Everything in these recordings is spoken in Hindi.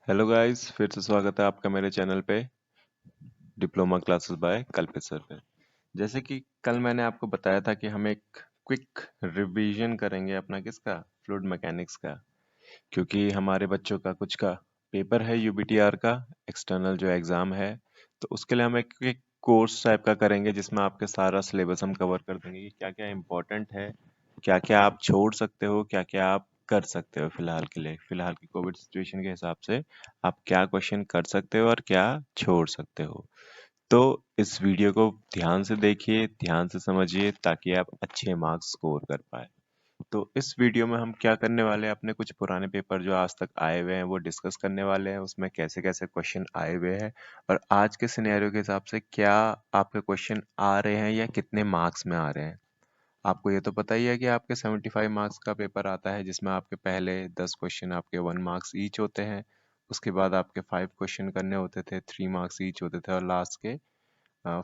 हेलो गाइस, फिर से स्वागत है आपका मेरे चैनल पे डिप्लोमा क्लासेस बाय कल्पित सर पे। जैसे कि कल मैंने आपको बताया था कि हम एक क्विक रिवीजन करेंगे अपना किसका फ्लूइड मैकेनिक्स का, क्योंकि हमारे बच्चों का कुछ का पेपर है यूबीटीआर का एक्सटर्नल जो एग्ज़ाम है। तो उसके लिए हम एक क्विक कोर्स टाइप का करेंगे जिसमें आपके सारा सिलेबस हम कवर कर देंगे कि क्या क्या इम्पोर्टेंट है, क्या क्या आप छोड़ सकते हो, क्या क्या आप कर सकते हो फिलहाल के लिए, फिलहाल की कोविड सिचुएशन के हिसाब से आप क्या क्वेश्चन कर सकते हो और क्या छोड़ सकते हो। तो इस वीडियो को ध्यान से देखिए, ध्यान से समझिए ताकि आप अच्छे मार्क्स स्कोर कर पाए। तो इस वीडियो में हम क्या करने वाले हैं, अपने कुछ पुराने पेपर जो आज तक आए हुए हैं वो डिस्कस करने वाले हैं, उसमें कैसे कैसे क्वेश्चन आए हुए हैं और आज के सिनेरियो के हिसाब से क्या आपके क्वेश्चन आ रहे हैं या कितने मार्क्स में आ रहे हैं। आपको ये तो पता ही है कि आपके 75 मार्क्स का पेपर आता है जिसमें आपके पहले 10 क्वेश्चन आपके 1 मार्क्स ईच होते हैं, उसके बाद आपके 5 क्वेश्चन करने होते थे 3 मार्क्स ईच होते थे और लास्ट के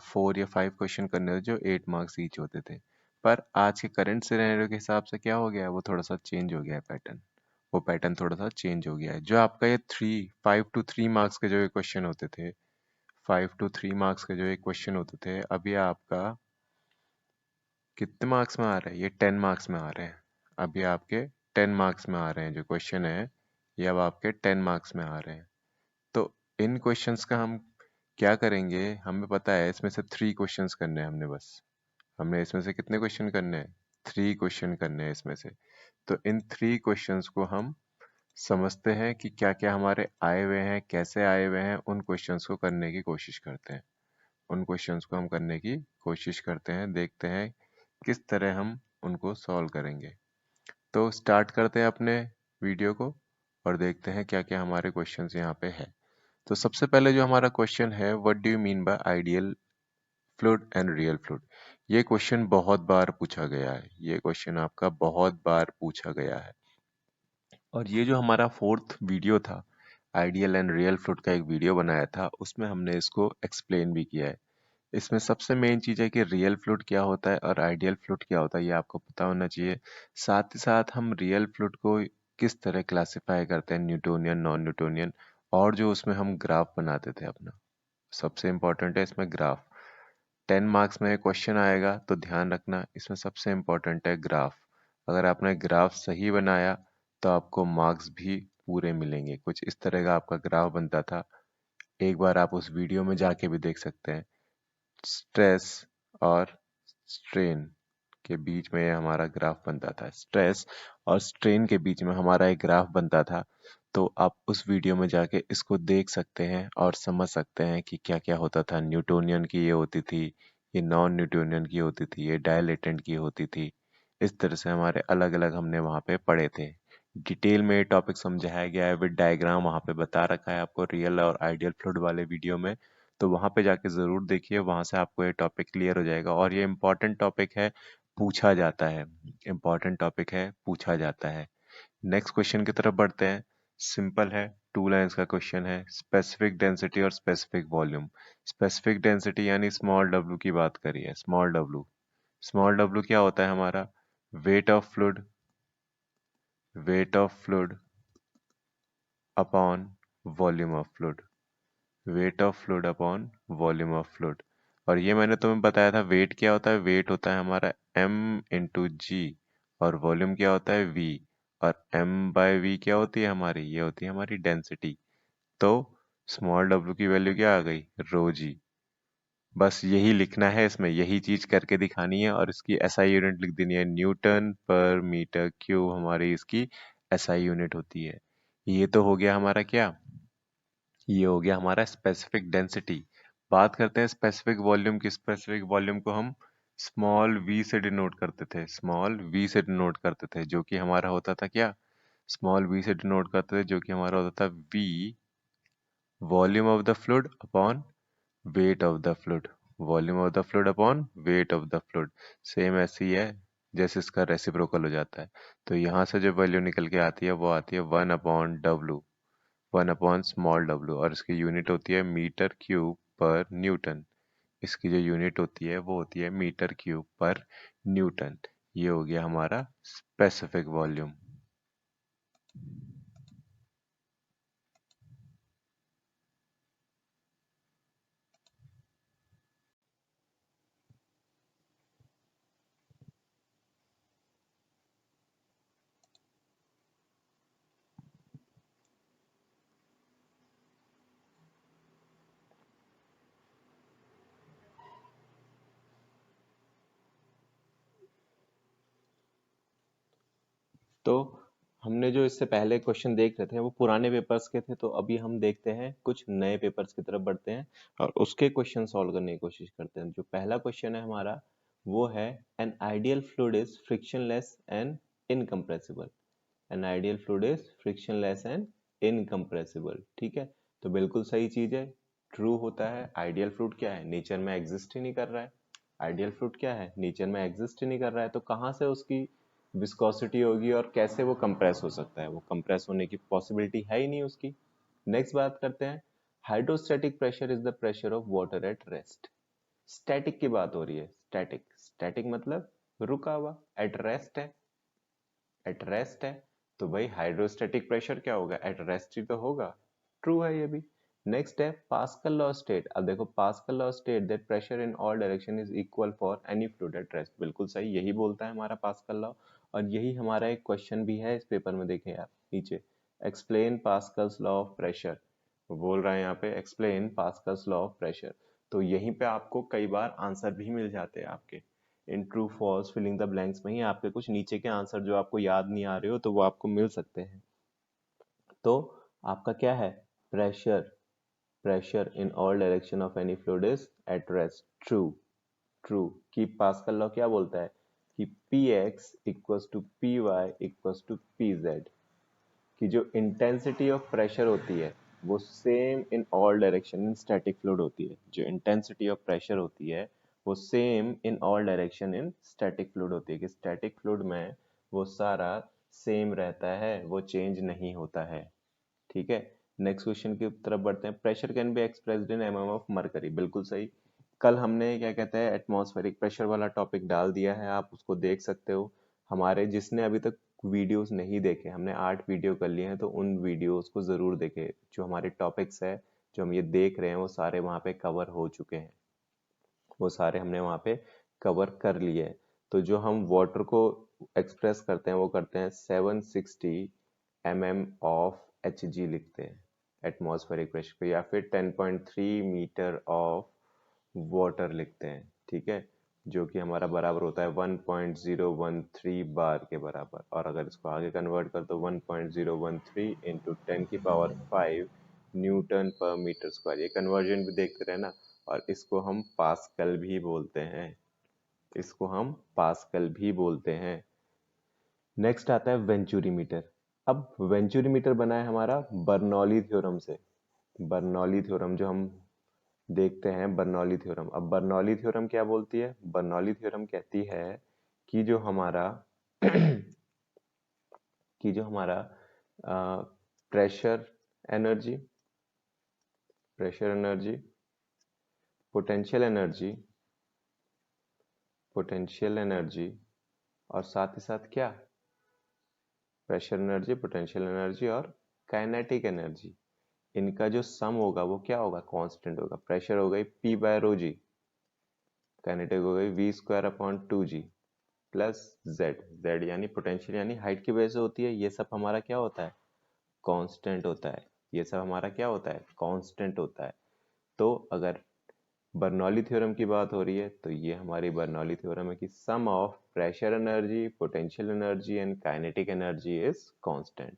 4 या 5 क्वेश्चन करने होते जो 8 मार्क्स ईच होते थे। पर आज के करंट सिनेरियो के हिसाब से क्या हो गया है, वो थोड़ा सा चेंज हो गया है पैटर्न। वो पैटर्न थोड़ा सा चेंज हो गया है। जो आपका ये 5 to 3 मार्क्स के जो ये क्वेश्चन होते थे, 5 to 3 मार्क्स के जो ये क्वेश्चन होते थे, अभी आपका कितने मार्क्स में आ रहे हैं? ये 10 मार्क्स में आ रहे हैं। अभी आपके 10 मार्क्स में आ रहे हैं जो क्वेश्चन है, ये अब आपके 10 मार्क्स में आ रहे हैं। तो इन क्वेश्चंस का हम क्या करेंगे, हमें पता है इसमें से 3 क्वेश्चंस करने हैं हमने बस। हमने इसमें से कितने क्वेश्चन करने हैं? 3 क्वेश्चन करने हैं इसमें से। तो इन 3 क्वेश्चंस को हम समझते हैं कि क्या-क्या हमारे आए हुए हैं, कैसे आए हुए हैं, उन क्वेश्चंस को करने की कोशिश करते हैं। उन क्वेश्चंस को हम करने की कोशिश करते हैं, देखते हैं किस तरह हम उनको सॉल्व करेंगे। तो स्टार्ट करते हैं अपने वीडियो को और देखते हैं क्या क्या हमारे क्वेश्चंस यहाँ पे है। तो सबसे पहले जो हमारा क्वेश्चन है, what do you mean by ideal fluid and real fluid. ये क्वेश्चन बहुत बार पूछा गया है, ये क्वेश्चन आपका बहुत बार पूछा गया है। और ये जो हमारा फोर्थ वीडियो था, आइडियल एंड रियल फ्लूइड का एक वीडियो बनाया था, उसमें हमने इसको एक्सप्लेन भी किया है। इसमें सबसे मेन चीज़ है कि रियल फ्लूइड क्या होता है और आइडियल फ्लूइड क्या होता है, ये आपको पता होना चाहिए। साथ ही साथ हम रियल फ्लूइड को किस तरह क्लासिफाई करते हैं, न्यूटोनियन, नॉन न्यूटोनियन, और जो उसमें हम ग्राफ बनाते थे अपना, सबसे इम्पोर्टेंट है इसमें ग्राफ। 10 मार्क्स में क्वेश्चन आएगा तो ध्यान रखना इसमें सबसे इम्पोर्टेंट है ग्राफ। अगर आपने ग्राफ सही बनाया तो आपको मार्क्स भी पूरे मिलेंगे। कुछ इस तरह का आपका ग्राफ बनता था, एक बार आप उस वीडियो में जाके भी देख सकते हैं। स्ट्रेस और स्ट्रेन के बीच में ये हमारा ग्राफ बनता था, स्ट्रेस और स्ट्रेन के बीच में हमारा एक ग्राफ बनता था। तो आप उस वीडियो में जाके इसको देख सकते हैं और समझ सकते हैं कि क्या क्या होता था। न्यूटोनियन की ये होती थी, ये नॉन न्यूटोनियन की होती थी, ये डायलेटेंट की होती थी। इस तरह से हमारे अलग अलग हमने वहाँ पे पढ़े थे। डिटेल में ये टॉपिक समझाया गया है विद डायग्राम, वहाँ पे बता रखा है आपको रियल और आइडियल फ्लूइड वाले वीडियो में। तो वहाँ पे जाके ज़रूर देखिए, वहाँ से आपको ये टॉपिक क्लियर हो जाएगा। और ये इम्पॉर्टेंट टॉपिक है, पूछा जाता है, इम्पॉर्टेंट टॉपिक है, पूछा जाता है। नेक्स्ट क्वेश्चन की तरफ बढ़ते हैं। सिंपल है, 2 लाइंस का क्वेश्चन है। स्पेसिफिक डेंसिटी और स्पेसिफिक वॉल्यूम। स्पेसिफिक डेंसिटी यानी स्मॉल डब्ल्यू की बात करिए, स्मॉल डब्ल्यू। स्मॉल डब्ल्यू क्या होता है हमारा? Weight of fluid, weight of fluid upon volume of fluid, weight of fluid upon volume of fluid. और ये मैंने तुम्हें बताया था, वेट क्या होता है? वेट होता है हमारा m इंटू जी, और वॉल्यूम क्या होता है? v, और m बाय v क्या होती है हमारी? ये होती है हमारी डेंसिटी। तो स्मॉल w की वैल्यू क्या आ गई? रो जी। बस यही लिखना है इसमें, यही चीज करके दिखानी है और इसकी एसआई यूनिट लिख देनी है, न्यूटन पर मीटर क्यूब हमारी इसकी एसआई यूनिट होती है। ये तो हो गया हमारा क्या, ये हो गया हमारा स्पेसिफिक डेंसिटी। बात करते हैं स्पेसिफिक वॉल्यूम की। स्पेसिफिक वॉल्यूम को हम स्मॉल v से डिनोट करते थे, स्मॉल v से डिनोट करते थे, जो कि हमारा होता था क्या? स्मॉल v से डिनोट करते थे जो कि हमारा होता था v, volume of the fluid upon weight of the fluid, volume of the fluid upon weight of the fluid. Same ऐसे ही है जैसे इसका रेसिप्रोकल हो जाता है। तो यहाँ से जो वैल्यू निकल के आती है वो आती है 1/W, 1/ स्मॉल डब्ल्यू, और इसकी यूनिट होती है मीटर क्यूब पर न्यूटन। इसकी जो यूनिट होती है वो होती है मीटर क्यूब पर न्यूटन। ये हो गया हमारा स्पेसिफिक वॉल्यूम। तो हमने जो इससे पहले क्वेश्चन देख रहे थे वो पुराने पेपर्स के थे, तो अभी हम देखते हैं कुछ नए पेपर्स की तरफ बढ़ते हैं और उसके क्वेश्चन सॉल्व करने की कोशिश करते हैं। जो पहला क्वेश्चन है हमारा वो है an ideal fluid is frictionless and incompressible. An ideal fluid is frictionless and incompressible. ठीक है, तो बिल्कुल सही चीज है, ट्रू होता है। आइडियल फ्लूइड क्या है, नेचर में एग्जिस्ट ही नहीं कर रहा है। आइडियल फ्लूइड क्या है, नेचर में एग्जिस्ट ही नहीं कर रहा है, तो कहाँ से उसकी विस्कोसिटी होगी और कैसे वो कंप्रेस हो सकता है, वो कंप्रेस होने की पॉसिबिलिटी है ही नहीं उसकी। नेक्स्ट बात करते हैं, hydrostatic pressure is the pressure of water at rest. Static की बात हो रही है, स्टैटिक, स्टैटिक मतलब रुका हुआ, एट रेस्ट है, एट रेस्ट है, तो भाई हाइड्रोस्टैटिक प्रेशर क्या होगा, एट रेस्ट ही तो होगा। ट्रू है ये भी। नेक्स्ट है पास्कल लॉ स्टेट। अब देखो pascal law state that pressure in all direction is equal for any fluid at rest. बिल्कुल सही, यही बोलता है हमारा पास्कल लॉ, और यही हमारा एक क्वेश्चन भी है इस पेपर में। देखें आप नीचे, explain Pascal's law of pressure, बोल रहा है यहाँ पे explain Pascal's law of pressure. तो यहीं पे आपको कई बार आंसर भी मिल जाते हैं आपके इन true false filling the blanks में ही आपके कुछ नीचे के आंसर जो आपको याद नहीं आ रहे हो तो वो आपको मिल सकते हैं। तो आपका क्या है, pressure, pressure in all direction of any fluid is at rest. True, true. कि पास्कल लॉ क्या बोलता है कि px equals to py equals to pz, कि जो इंटेंसिटी ऑफ प्रेशर होती है वो same in all direction in static fluid होती है। जो इंटेंसिटी ऑफ प्रेशर होती है वो same in all direction in static fluid होती है, कि स्टैटिक फ्लूइड में वो सारा सेम रहता है, वो चेंज नहीं होता है। ठीक है, नेक्स्ट क्वेश्चन की तरफ बढ़ते हैं। Pressure can be expressed in MM of mercury. बिल्कुल सही, कल हमने क्या कहते हैं एटमॉस्फेरिक प्रेशर वाला टॉपिक डाल दिया है, आप उसको देख सकते हो। हमारे जिसने अभी तक वीडियोस नहीं देखे, हमने 8 वीडियो कर लिए हैं, तो उन वीडियोस को जरूर देखें। जो हमारे टॉपिक्स है जो हम ये देख रहे हैं वो सारे वहाँ पे कवर हो चुके हैं, वो सारे हमने वहाँ पे कवर कर लिए हैं। तो जो हम वाटर को एक्सप्रेस करते हैं वो करते हैं 760 mm ऑफ Hg लिखते हैं एटमॉस्फेरिक प्रेशर पे, या फिर 10.3 मीटर ऑफ वाटर लिखते हैं। ठीक है, जो कि हमारा बराबर होता है 1.013 बार के बराबर, और अगर इसको आगे कन्वर्ट कर तो 1.013 into 10⁵ Newton per metre square. ये कन्वर्जन भी देखते रहना, और इसको हम पास्कल भी बोलते हैं, इसको हम पास्कल भी बोलते हैं। नेक्स्ट आता है वेंचुरी मीटर। अब वेंचुरी मीटर बना है हमारा बर्नौली थ्योरम से। बर्नौली थ्योरम जो हम देखते हैं, बर्नौली थ्योरम। अब बर्नौली थ्योरम क्या बोलती है, बर्नौली थ्योरम कहती है कि जो हमारा कि जो हमारा pressure energy, pressure energy, potential energy, potential energy, और साथ ही साथ क्या, प्रेशर एनर्जी, पोटेंशियल एनर्जी और काइनेटिक एनर्जी, इनका जो सम होगा वो क्या होगा, कांस्टेंट होगा। प्रेशर हो गई P बाय रो जी, काइनेटिक हो गई V² / 2g plus Z, Z यानी पोटेंशियल यानी हाइट की वजह से होती है। ये सब हमारा क्या होता है, कांस्टेंट होता है। ये सब हमारा क्या होता है, कांस्टेंट होता है। तो अगर बर्नौली थ्योरम की बात हो रही है तो ये हमारी बर्नौली थ्योरम है कि sum of pressure energy, potential energy and kinetic energy is constant.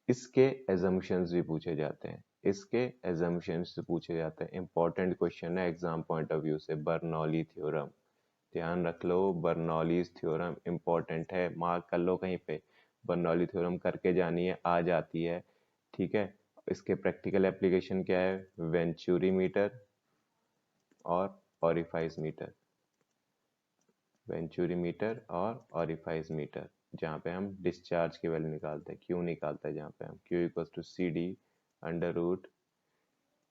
इसके एजम्पशंस भी पूछे जाते हैं, इसके एजम्पशंस से पूछे जाते हैं। इंपॉर्टेंट क्वेश्चन है एग्जाम पॉइंट ऑफ व्यू से, बर्नौली थ्योरम। ध्यान रख लो, बर्नौलीज थ्योरम इंपॉर्टेंट है, मार्क कर लो कहीं पे। बर्नौली थ्योरम करके जानी है, आ जाती है। ठीक है, इसके प्रैक्टिकल एप्लीकेशन क्या है, वेंचुरी मीटर और ऑरिफाइस मीटर, वेंचुरी मीटर और ऑरिफाइस मीटर, जहाँ पे हम डिस्चार्ज की वैल्यू निकालते हैं, क्यू निकालते हैं, जहाँ पे हम Q equals to CD under root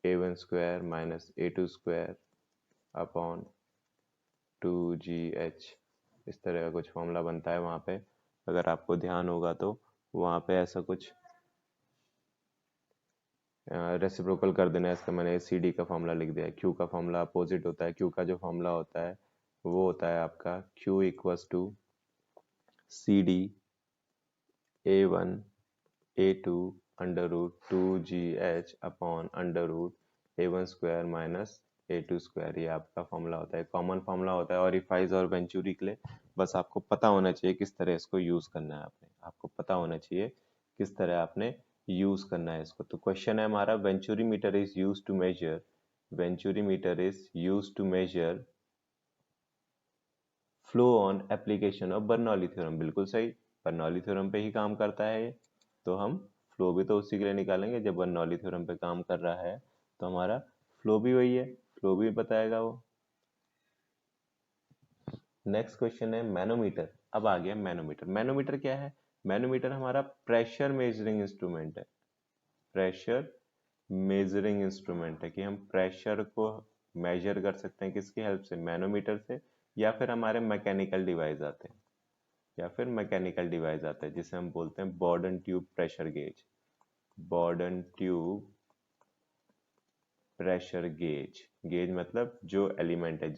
A1² - A2² upon 2GH, इस तरह का कुछ फॉर्मूला बनता है वहाँ पे। अगर आपको ध्यान होगा तो वहाँ पे ऐसा कुछ रेसिप्रोकल कर देना है इसका, मैंने CD का फॉर्मूला लिख दिया है। Q का फॉर्मूला अपोजिट होता है, Q का जो फॉर्मूला होता है वो होता है आपका Q equals to CD A1 A2 under root 2GH upon under root A1² - A2²। ये आपका फॉर्मूला होता है, कॉमन फॉर्मूला होता है ऑरिफाइस और वेंचुरी के लिए। बस आपको पता होना चाहिए किस तरह इसको यूज करना है आपने। आपको पता होना चाहिए किस तरह आपने यूज करना है इसको। तो क्वेश्चन है हमारा, venturimeter is used to measure, venturimeter is used to measure flow on application of Bernoulli theorem. बिल्कुल सही, बर्नौली थ्योरम पे ही काम करता है ये, तो हम फ्लो भी तो उसी के लिए निकालेंगे। जब बर्नौली थ्योरम पे काम कर रहा है तो हमारा फ्लो भी वही है, फ्लो भी बताएगा वो। नेक्स्ट क्वेश्चन है मैनोमीटर। अब आ गया मैनोमीटर। मैनोमीटर क्या है? मैनोमीटर हमारा प्रेशर मेजरिंग इंस्ट्रूमेंट है, प्रेशर मेजरिंग इंस्ट्रूमेंट है कि हम प्रेशर को मेजर कर सकते हैं किसकी हेल्प से? मैनोमीटर से, या फिर हमारे मैकेनिकल डिवाइस आते हैं, या फिर मैकेनिकल डिवाइस आता है जिसे हम बोलते हैं Bourdon tube pressure gauge. Bourdon tube pressure gauge, gauge मतलब जो एलिमेंट है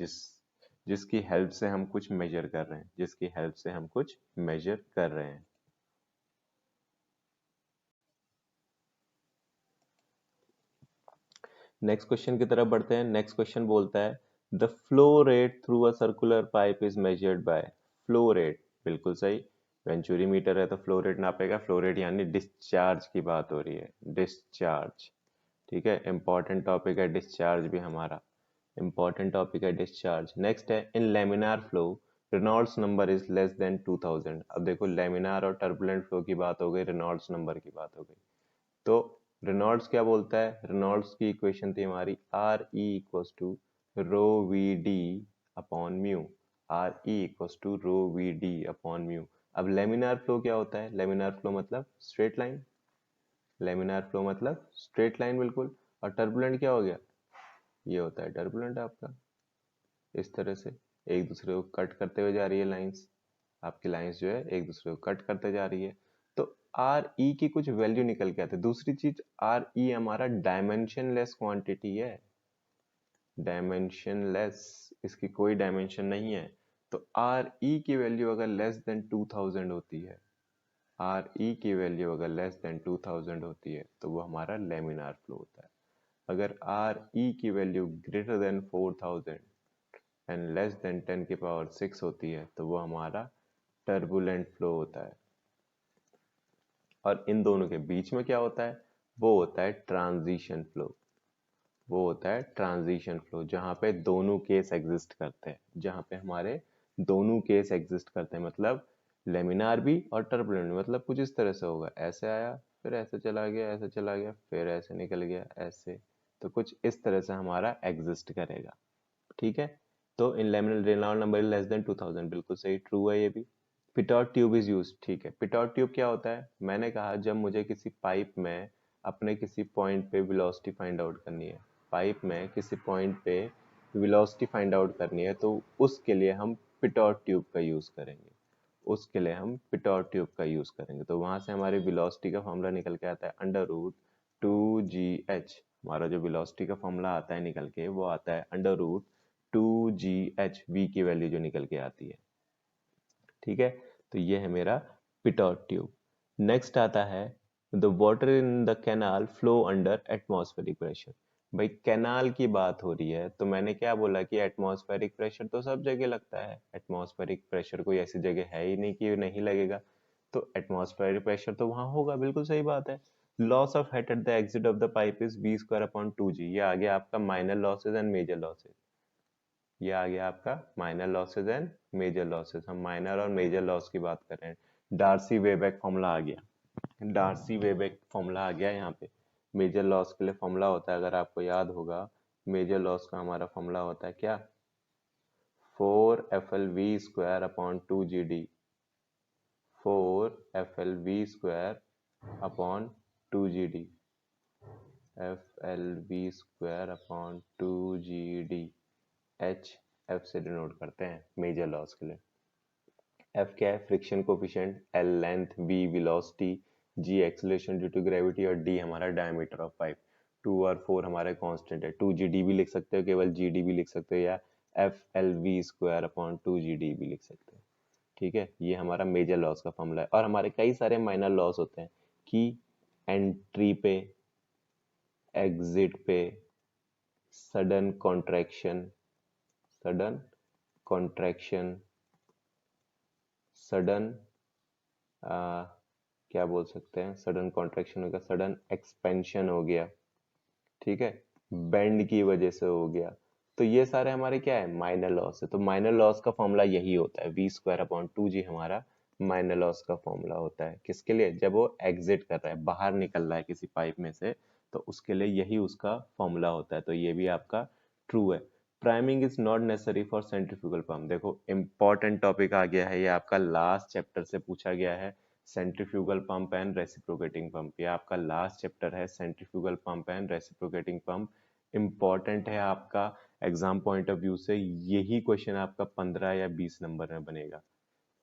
जिसकी हेल्प से हम कुछ मेजर कर रहे हैं, जिसकी हेल्प से हम कुछ मेजर कर रहे हैं। नेक्स्ट क्वेश्चन की तरफ बढ़ते हैं। नेक्स्ट क्वेश्चन बोलता है the flow rate through a circular pipe is measured by. Flow rate, बिल्कुल सही, वेंचुरीमीटर है तो फ्लो रेट नापेगा। फ्लो रेट यानी डिस्चार्ज की बात हो रही है, डिस्चार्ज। ठीक है, इंपॉर्टेंट टॉपिक है डिस्चार्ज भी हमारा, इंपॉर्टेंट टॉपिक है डिस्चार्ज। नेक्स्ट है in laminar flow Reynolds number is less than 2000। अब देखो लेमिनार और टर्बुलेंट फ्लो की बात हो गई, रेनॉल्ड्स नंबर की बात हो गई। तो रेनॉल्ड्स क्या बोलता है? रेनॉल्ड्स की इक्वेशन थी हमारी R E equals to rho V D upon mu, R E equals to rho V D upon mu. अब लेमिनार फ्लो क्या होता है? लेमिनार फ्लो मतलब स्ट्रेट लाइन, लेमिनार फ्लो मतलब स्ट्रेट लाइन बिल्कुल। और टर्बुलेंट क्या हो गया? ये होता है टर्बुलेंट आपका, इस तरह से एक दूसरे को कट करते हुए जा रही है लाइंस, आपकी लाइंस जो है एक दूसरे को कट करते जा रही है। तो आर ई की कुछ वैल्यू निकल के आते हैं। दूसरी चीज, आर ई हमारा डायमेंशनलेस क्वांटिटी है, डायमेंशनलेस, इसकी कोई डायमेंशन नहीं है। तो आर ई की वैल्यू अगर लेस देन 2000 होती है, आर ई की वैल्यू अगर लेस देन 2000 होती है तो वो हमारा लेमिनार फ्लो होता है। अगर आर ई की value greater than 4000 and less than 10 की पावर 6 होती है तो वो हमारा टर्बुलेंट फ्लो होता है। और इन दोनों के बीच में क्या होता है? वो होता है ट्रांजिशन फ्लो, वो होता है ट्रांजिशन फ्लो, जहाँ पे दोनों केस एग्जिस्ट करते हैं, जहाँ पे हमारे दोनों केस एग्जिस्ट करते हैं। मतलब लेमिनार भी और टर्बुलेंट, मतलब कुछ इस तरह से होगा, ऐसे आया फिर ऐसे चला गया, ऐसे चला गया फिर ऐसे निकल गया, ऐसे। तो कुछ इस तरह से हमारा एग्जिस्ट करेगा। ठीक है, तो इन लेमिनल रेनॉल्ड नंबर लेस देन 2000, बिल्कुल सही, ट्रू है ये भी। पिटॉट ट्यूब इज यूज, ठीक है। पिटॉट ट्यूब क्या होता है? मैंने कहा जब मुझे किसी पाइप में अपने किसी पॉइंट पे वेलोसिटी फाइंड आउट करनी है, पाइप में किसी पॉइंट पे वेलोसिटी फाइंड आउट करनी है, तो उसके लिए हम पिटॉट ट्यूब का यूज करेंगे, उसके लिए हम पिटॉट ट्यूब का यूज करेंगे। तो वहां से हमारी वेलोसिटी का फॉर्मूला निकल के आता है अंडर रूट 2GH। हमारा जो वेलोसिटी का फॉर्मूला आता है निकल के, वो आता है अंडर रूट 2GH, वी की वैल्यू जो निकल के आती है। ठीक है, तो ये है मेरा पिटॉट ट्यूब। नेक्स्ट आता है the water in the canal flow under atmospheric pressure. भाई कैनाल की बात हो रही है तो मैंने क्या बोला कि एटमॉस्फेरिक प्रेशर तो सब जगह लगता है, एटमॉस्फेरिक प्रेशर कोई ऐसी जगह है ही नहीं कि नहीं लगेगा। तो एटमॉस्फेरिक प्रेशर तो वहां होगा, बिल्कुल सही बात है। Loss of head at the exit of the pipe is v square upon 2g। ये आ गया आपका minor losses and major losses, ये आ गया आपका minor losses and major losses. हम माइनर और मेजर लॉस की बात कर रहे हैं। डार्सी वेबेक फॉर्मूला आ गया, डार्सी वेबेक फॉर्मूला आ गया यहाँ पे। मेजर लॉस के लिए फॉर्मूला होता है, अगर आपको याद होगा, मेजर लॉस का हमारा फॉर्मूला होता है क्या? 4FLV square upon 2GD, 4FLV square upon 2GD, FLV square upon 2GD। H F से डिनोट करते हैं मेजर लॉस के लिए। एफ क्या है? Friction coefficient, L length, B velocity, G acceleration due to gravity और डी हमारा डायमीटर ऑफ पाइप। 2 और 4 हमारे कांस्टेंट है। 2GD भी लिख सकते हो, केवल GD भी लिख सकते हो, या FLV स्क्वायर अपॉन 2GD भी लिख सकते हो। ठीक है, ये हमारा मेजर लॉस का फॉर्मूला है। और हमारे कई सारे माइनर लॉस होते हैं कि एंट्री पे, एग्जिट पे, sudden contraction, sudden contraction, sudden क्या बोल सकते हैं, सडन कॉन्ट्रैक्शन हो गया, सडन एक्सपेंशन हो गया, ठीक है, बेंड की वजह से हो गया। तो ये सारे हमारे क्या है, माइनर लॉस है। तो माइनर लॉस का फॉर्मूला यही होता है, v² हमारा माइनर लॉस का फॉर्मूला होता है। किसके लिए, जब वो एग्जिट कर रहा है, बाहर निकल रहा है किसी पाइप में से, तो उसके लिए यही उसका फॉर्मूला होता है। तो ये भी आपका ट्रू है। Priming is not necessary for centrifugal pump. देखो इंपॉर्टेंट टॉपिक आ गया है, ये आपका लास्ट चैप्टर से पूछा गया है, centrifugal pump and reciprocating pump. ये आपका लास्ट चैप्टर है, centrifugal pump and reciprocating pump. Important है आपका एग्जाम पॉइंट ऑफ व्यू से, यही क्वेश्चन आपका 15 या 20 नंबर में बनेगा।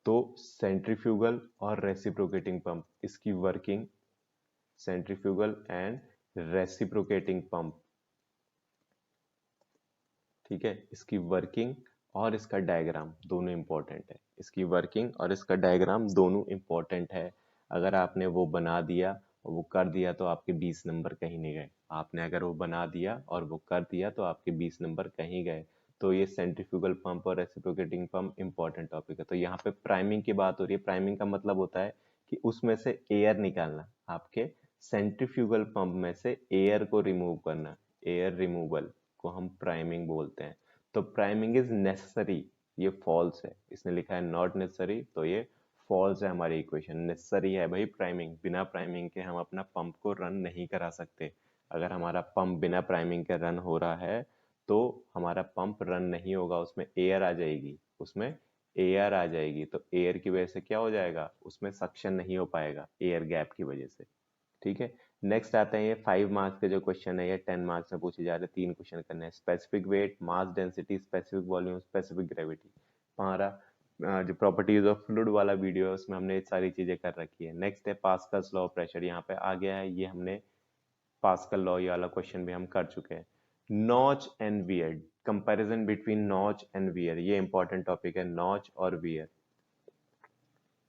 तो सेंट्रीफ्यूगल और रेसिप्रोकेटिंग पंप, इसकी working, centrifugal and reciprocating pump, ठीक है, इसकी वर्किंग और इसका डायग्राम दोनों इंपॉर्टेंट है। इसकी वर्किंग और इसका डायग्राम दोनों इंपॉर्टेंट है। अगर आपने वो बना दिया और वो कर दिया तो आपके 20 नंबर कहीं नहीं गए। आपने अगर वो बना दिया और वो कर दिया तो आपके 20 नंबर कहीं गए। तो ये सेंट्रीफ्यूगल पंप और रेसिप्रोकेटिंग पंप इंपॉर्टेंट टॉपिक है। तो यहाँ पे प्राइमिंग की बात हो रही है। प्राइमिंग का मतलब होता है कि उसमें से एयर निकालना, आपके सेंट्रीफ्यूगल पंप में से एयर को रिमूव करना, एयर रिमूवल को हम प्राइमिंग बोलते हैं। तो प्राइमिंग इज नेसेसरी, ये फॉल्स है। इसने लिखा है नॉट नेसेसरी, तो ये फॉल्स है हमारी इक्वेशन। नेसेसरी है भाई प्राइमिंग, बिना प्राइमिंग के हम अपना पंप को रन नहीं करा सकते। अगर हमारा पंप बिना प्राइमिंग के रन हो रहा है तो हमारा पंप रन नहीं होगा, उसमें एयर आ जाएगी, उसमें एयर आ जाएगी। तो एयर की वजह से क्या हो जाएगा, उसमें सक्शन नहीं हो पाएगा एयर गैप की वजह से, ठीक है। नेक्स्ट आते हैं, ये 5 मार्क्स के जो क्वेश्चन है, ये 10 मार्क्स में पूछे जा रहे हैं। 3 क्वेश्चन करने हैं। Specific weight, mass density, specific volume, specific gravity. हमारा जो प्रॉपर्टीज ऑफ फ्लूइड वाला वीडियो है उसमें हमने ये सारी चीजें कर रखी है। नेक्स्ट है पास्कल्स लॉ ऑफ प्रेशर, यहाँ पे आ गया है, ये हमने पास्कल लॉ ये वाला क्वेश्चन भी हम कर चुके हैं। Notch and wear, comparison between notch and wear, ये इंपॉर्टेंट टॉपिक है, नॉच और wear.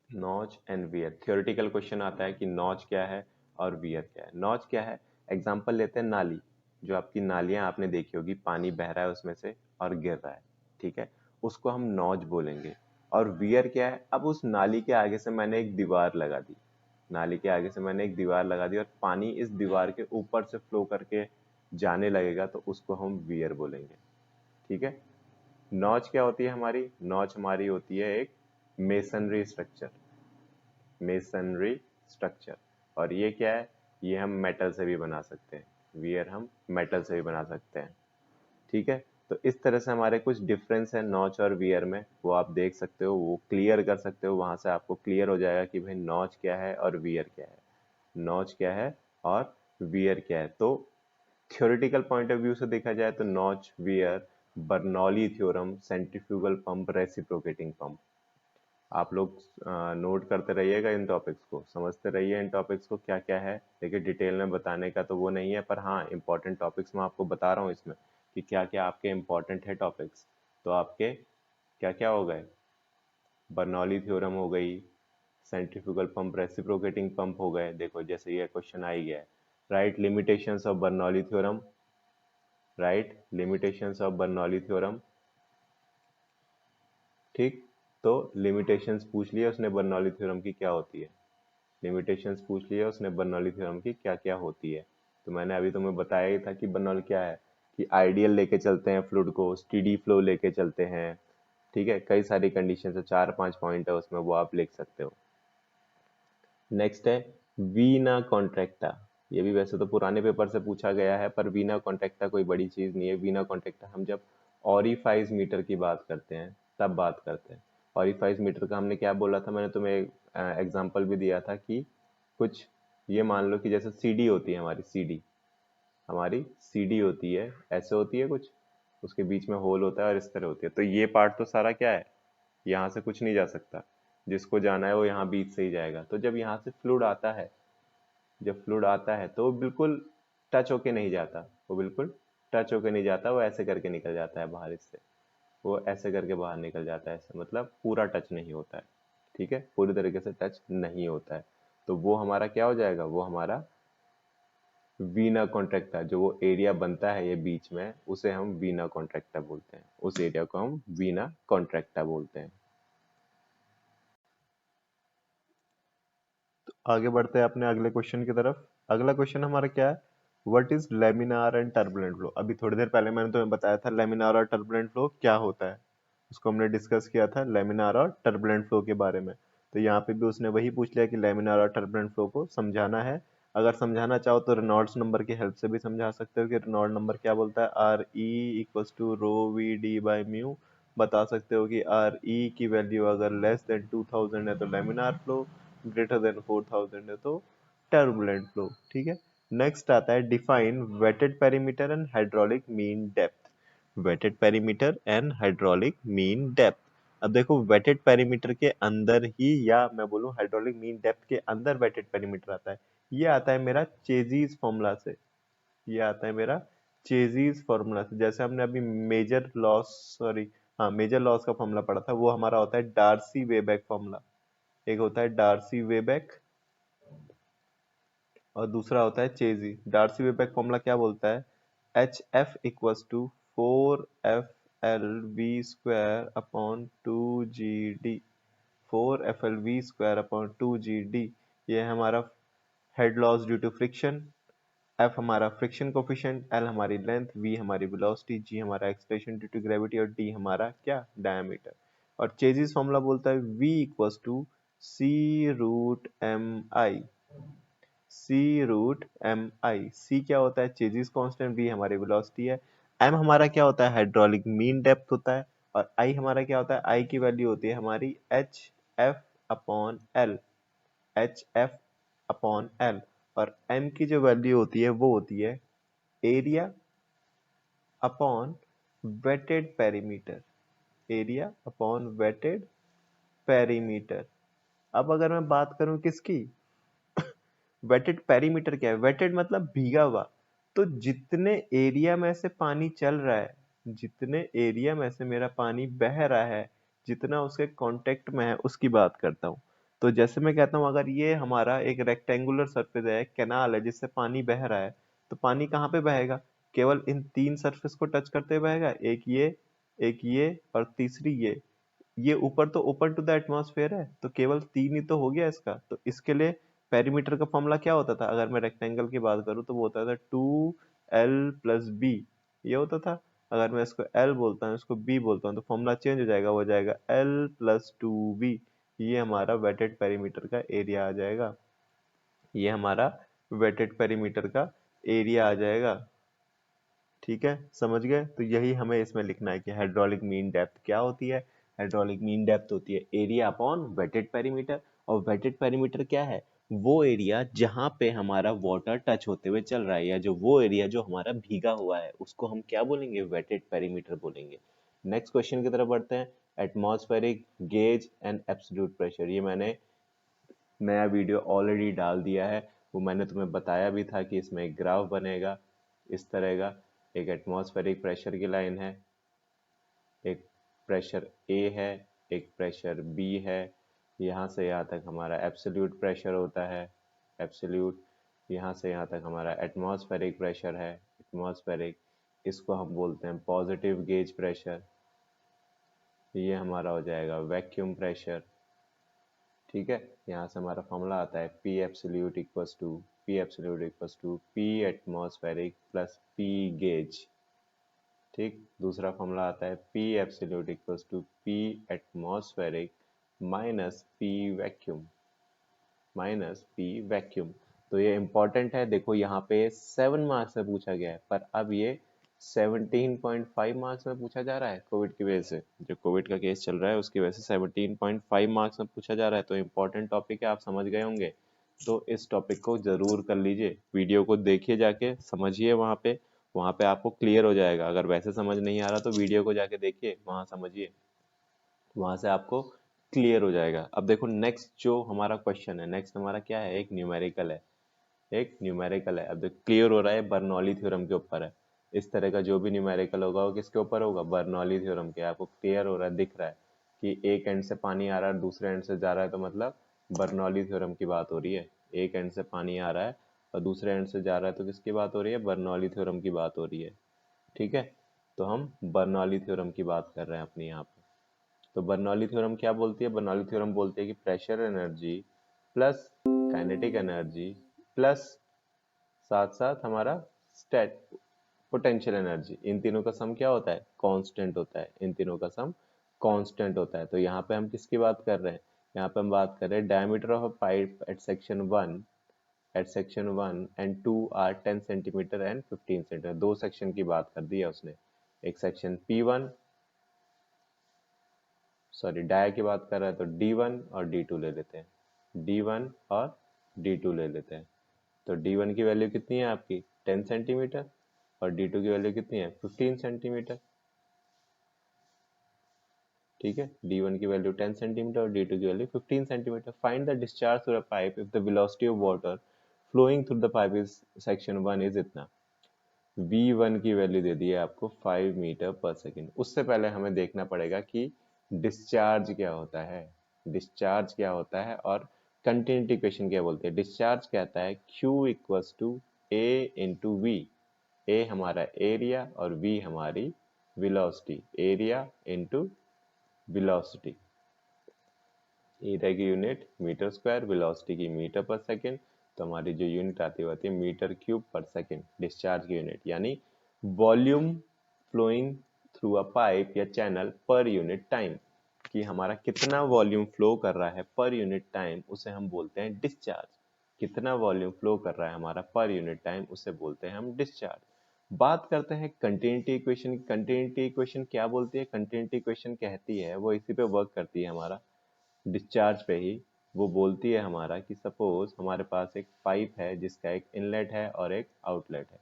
Notch and wear theoretical question आता है कि नॉच क्या है और वियर क्या है। नॉच क्या है, एग्जांपल लेते हैं नाली, जो आपकी नालियां आपने देखी होगी, पानी बह रहा है उसमें से और गिर रहा है, ठीक है, उसको हम नॉच बोलेंगे। और वियर क्या है, अब उस नाली के आगे से मैंने एक दीवार लगा दी, नाली के आगे से मैंने एक दीवार लगा दी और पानी इस दीवार के ऊपर से फ्लो करके जाने लगेगा, तो उसको हम वियर बोलेंगे, ठीक है। नॉच क्या होती है हमारी, नॉच हमारी होती है एक मेसनरी स्ट्रक्चर, मेसनरी स्ट्रक्चर। और ये क्या है, ये हम मेटल से भी बना सकते हैं, वियर हम मेटल से भी बना सकते हैं, ठीक है। तो इस तरह से हमारे कुछ डिफरेंस है नॉच और वियर में, वो आप देख सकते हो, वो क्लियर कर सकते हो, वहां से आपको क्लियर हो जाएगा कि भाई नॉच क्या है और वियर क्या है, नॉच क्या है और वियर क्या है। तो थ्योरेटिकल पॉइंट ऑफ व्यू से देखा जाए तो notch, wear, Bernoulli theorem, centrifugal pump, reciprocating pump, आप लोग नोट करते रहिएगा, इन टॉपिक्स को समझते रहिए, इन टॉपिक्स को क्या क्या है। देखिए डिटेल में बताने का तो वो नहीं है, पर हाँ इंपॉर्टेंट टॉपिक्स मैं आपको बता रहा हूँ इसमें कि क्या क्या आपके इंपॉर्टेंट है टॉपिक्स। तो आपके क्या क्या हो गए, बर्नौली थ्योरम हो गई, सेंट्रीफ्यूगल पंप, रेसिप्रोकेटिंग पंप हो गए। देखो जैसे ये क्वेश्चन आ ही गया है, right limitations of Bernoulli theorem, right limitations of Bernoulli theorem, ठीक। तो लिमिटेशंस पूछ लिया उसने बर्नौली थ्योरम की क्या होती है, लिमिटेशंस पूछ लिया उसने बर्नौली थ्योरम की क्या क्या होती है। तो मैंने अभी तुम्हें बताया ही था कि बर्नौली क्या है, कि आइडियल लेके चलते हैं फ्लूइड को, स्टेडी फ्लो लेके चलते हैं, ठीक है। कई सारी कंडीशन है, 4-5 पॉइंट है उसमें, वो आप लिख सकते हो। नेक्स्ट है वीना कॉन्ट्रैक्टा, ये भी वैसे तो पुराने पेपर से पूछा गया है, पर वीना कॉन्ट्रैक्टा कोई बड़ी चीज नहीं है। वीना कॉन्ट्रैक्टा हम जब ऑरिफाइज मीटर की बात करते हैं तब बात करते हैं। ऑरिफाइज मीटर का हमने क्या बोला था, मैंने तुम्हें एग्जांपल भी दिया था कि कुछ ये मान लो कि जैसे सीडी होती है, हमारी सीडी, हमारी सीडी होती है, ऐसे होती है कुछ, उसके बीच में होल होता है और इस तरह होती है। तो ये पार्ट तो सारा क्या है, यहाँ से कुछ नहीं जा सकता, जिसको जाना है वो यहाँ बीच से ही जाएगा। तो जब यहाँ से फ्लूइड आता है, जब फ्लूइड आता है तो वो बिल्कुल टच होके नहीं जाता, वो बिल्कुल टच होके नहीं जाता, वो ऐसे करके निकल जाता है बाहर, इससे वो ऐसे करके बाहर निकल जाता है, ऐसे मतलब पूरा टच नहीं होता है, ठीक है, पूरी तरीके से टच नहीं होता है। तो वो हमारा क्या हो जाएगा, वो हमारा वीना कॉन्ट्रैक्टा, जो वो एरिया बनता है ये बीच में, उसे हम वीना कॉन्ट्रैक्टा बोलते हैं, उस एरिया को हम वीना कॉन्ट्रैक्टा बोलते हैं। आगे बढ़ते हैं अपने अगले क्वेश्चन की तरफ। अगला क्वेश्चन हमारा क्या है, what is laminar and turbulent flow. अभी थोड़ी देर पहले मैंने तुम्हें बताया था लेमिनार और टर्बुलेंट फ्लो क्या होता है, उसको हमने डिस्कस किया था लेमिनार और टर्बुलेंट फ्लो के बारे में। तो यहाँ पे भी उसने वही पूछ लिया कि लेमिनार और टर्बुलेंट फ्लो को समझाना है। अगर समझाना चाहो तो रेनॉल्ड्स नंबर की हेल्प से भी समझा सकते हो कि रेनॉल्ड नंबर क्या बोलता है, R E equals to rho V D by mu. बता सकते हो कि आर ई की वैल्यू अगर लेस देन 2000 है तो लेमिनार फ्लो, ग्रेटर देन 4000 है तो टर्बुलेंट फ्लो। ठीक है, नेक्स्ट आता है define wetted perimeter and hydraulic mean depth. Wetted perimeter and hydraulic mean depth. अब देखो वेटेड पेरीमीटर के अंदर ही, या मैं बोलूं हाइड्रोलिक मीन डेप्थ के अंदर वेटेड पेरीमीटर आता है। ये आता है मेरा चेजीज फॉर्मूला से, ये आता है मेरा चेजीज फॉर्मूला से। जैसे हमने अभी मेजर लॉस, सॉरी हाँ मेजर लॉस का फॉर्मूला पढ़ा था, वो हमारा होता है डार्सी वेबेक फॉर्मूला। एक होता है डार्सी वेबेक और दूसरा होता है चेजी। डार्सी वेबेक फॉर्मूला क्या बोलता है, H F equals to 4FLV² upon 2GD। 4FLV² upon 2GD, ये है हमारा head loss due to friction. F हमारा फ्रिक्शन कोफिशिएंट, एल हमारी लेंथ, वी हमारी वेलोसिटी, जी हमारा एक्सलेशन ड्यू टू ग्रेविटी और डी हमारा क्या, डायमीटर। और चेजिस फॉर्मूला बोलता है v equals to C√mi। C√mi, C क्या होता है, चेजिस कांस्टेंट, v हमारी वेलोसिटी है, m हमारा क्या होता है, हाइड्रोलिक मीन डेप्थ होता है, और i हमारा क्या होता है, i की वैल्यू होती है हमारी hf upon l, hf upon l। और m की जो वैल्यू होती है वो होती है area upon wetted perimeter, area upon wetted perimeter. अब अगर मैं बात करूं किसकी, वेटेड पेरीमीटर क्या है, वेटेड मतलब भीगा हुआ। तो जितने एरिया में से पानी चल रहा है, जितने एरिया में से मेरा पानी बह रहा है, जितना उसके कांटेक्ट में है उसकी बात करता हूँ। तो जैसे मैं कहता हूँ अगर ये हमारा एक रेक्टेंगुलर सरफेस है, कैनाल है जिससे पानी बह रहा है, तो पानी कहाँ पे बहेगा, केवल इन तीन सरफेस को टच करते हुए बहेगा, एक ये और तीसरी ये ऊपर तो ओपन टू द एटमॉस्फेयर है, तो केवल तीन ही तो हो गया इसका। तो इसके लिए पेरीमीटर का फॉर्मूला क्या होता था, अगर मैं रेक्टेंगल की बात करूं तो वो होता था 2L+B, ये होता था। अगर मैं इसको L बोलता हूँ, इसको B बोलता हूँ, तो फॉर्मूला चेंज हो जाएगा, हो जाएगा L+2B। ये हमारा वेटेड पेरीमीटर का एरिया आ जाएगा, ये हमारा वेटेड पेरीमीटर का एरिया आ जाएगा। ठीक है, समझ गए। तो यही हमें इसमें लिखना है कि हाइड्रोलिक मीन डेप्थ क्या होती है। हाइड्रोलिक मीन डेप्थ होती है एरिया अपॉन वेटेड पेरीमीटर। और वेटेड पेरीमीटर क्या है, वो एरिया जहां पे हमारा वाटर टच होते हुए चल रहा है, या जो वो एरिया जो हमारा भीगा हुआ है, उसको हम क्या बोलेंगे, वेटेड पेरीमीटर बोलेंगे। नेक्स्ट क्वेश्चन की तरफ बढ़ते हैं। Atmospheric gauge and absolute pressure, ये मैंने नया वीडियो ऑलरेडी डाल दिया है, वो मैंने तुम्हें बताया भी था कि इसमें एक ग्राफ बनेगा इस तरह का। एक एटमॉस्फेरिक प्रेशर की लाइन है, एक प्रेशर ए है, एक प्रेशर बी है, यहाँ से यहाँ तक हमारा एब्सोल्यूट प्रेशर होता है, एब्सोल्यूट। यहाँ से यहाँ तक हमारा एटमॉस्फेरिक प्रेशर है, एटमॉस्फेरिक। इसको हम बोलते हैं पॉजिटिव गेज प्रेशर। ये हमारा हो जाएगा वैक्यूम प्रेशर। ठीक है, यहाँ से हमारा फॉर्मूला आता है P absolute equals to P atmospheric plus P gauge. ठीक, दूसरा फॉर्मूला आता है P absolute equals to P atmospheric minus P vacuum, minus P vacuum. तो ये इंपॉर्टेंट है, देखो यहाँ पे 7 मार्क्स में पूछा गया है, पर अब ये 17.5 मार्क्स में पूछा जा रहा है। कोविड की वजह से, जो कोविड का केस चल रहा है उसकी वजह से 17.5 मार्क्स में पूछा जा रहा है। तो इम्पोर्टेंट टॉपिक है, आप समझ गए होंगे। तो इस टॉपिक को जरूर कर लीजिए, वीडियो को देखिए, जाके समझिए, वहाँ पे आपको क्लियर हो जाएगा। अगर वैसे समझ नहीं आ रहा तो वीडियो को जाके देखिए, वहाँ समझिए, वहां से आपको क्लियर हो जाएगा। अब देखो नेक्स्ट जो हमारा क्वेश्चन है, नेक्स्ट हमारा क्या है, एक न्यूमेरिकल है, एक न्यूमेरिकल है। अब देखो क्लियर हो रहा है, बर्नौली थ्योरम के ऊपर है। इस तरह का जो भी न्यूमेरिकल होगा वो किसके ऊपर होगा, बर्नौली थ्योरम के। आपको क्लियर हो रहा है, दिख रहा है कि एक एंड से पानी आ रहा है, दूसरे एंड से जा रहा है, तो मतलब बर्नौली थ्योरम की बात हो रही है। एक एंड से पानी आ रहा है और दूसरे एंड से जा रहा है, तो किसकी बात हो रही है, बर्नौली थ्योरम की बात हो रही है। ठीक है, तो हम बर्नौली थ्योरम की बात कर रहे हैं अपने यहाँ पे। तो बर्नौली थ्योरम क्या बोलती है, बर्नौली थ्योरम बोलती है कि pressure energy plus kinetic energy plus साथ साथ हमारा स्टैट पोटेंशियल एनर्जी, इन तीनों का सम क्या होता है? कांस्टेंट होता है। इन तीनों का सम कांस्टेंट होता है। तो यहाँ पे हम किसकी बात कर रहे हैं? यहाँ पे हम बात कर रहे हैं diameter of a pipe at section 1 and 2 are 10 centimetre and 15 centimetre. दो सेक्शन की बात कर दी है उसने। एक सेक्शन P1, सॉरी डाया की बात कर रहा है तो D1 और D2 ले लेते हैं। D1 और D2 ले लेते हैं। तो D1 की वैल्यू कितनी है आपकी? 10 सेंटीमीटर और D2 की वैल्यू कितनी है? 15 सेंटीमीटर। ठीक है, D1 की वैल्यू 10 सेंटीमीटर और D2 की value 15 centimetre. Find the discharge through a pipe if the velocity of water flowing through the pipe is section 1 is इतना। V1 की वैल्यू दे दी है आपको 5 मीटर पर सेकेंड। उससे पहले हमें देखना पड़ेगा कि डिस्चार्ज क्या होता है, डिस्चार्ज क्या होता है और कंटिन्यूटी इक्वेशन क्या बोलते हैं। डिस्चार्ज कहता है Q equals to A into V. A हमारा एरिया और V हमारी velocity, area into velocity. Area की यूनिट मीटर स्क्वायर, वेलोसिटी की मीटर पर सेकेंड। तो हमारी जो यूनिट आती है मीटर क्यूब पर सेकेंड। डिस्चार्ज की यूनिट यानी volume flowing through a pipe या चैनल पर यूनिट टाइम, कि हमारा कितना वॉल्यूम फ्लो कर रहा है पर यूनिट टाइम, उसे हम बोलते हैं डिस्चार्ज। कितना वॉल्यूम फ्लो कर रहा है हमारा पर यूनिट टाइम, उसे बोलते हैं हम डिस्चार्ज। बात करते हैं कंटिन्यूटी इक्वेशन। कंटिन्यूटी इक्वेशन क्या बोलती है? कंटिन्यूटी इक्वेशन कहती है, वो इसी पे वर्क करती है हमारा डिस्चार्ज पे ही। वो बोलती है हमारा कि सपोज हमारे पास एक पाइप है जिसका एक इनलेट है और एक आउटलेट है।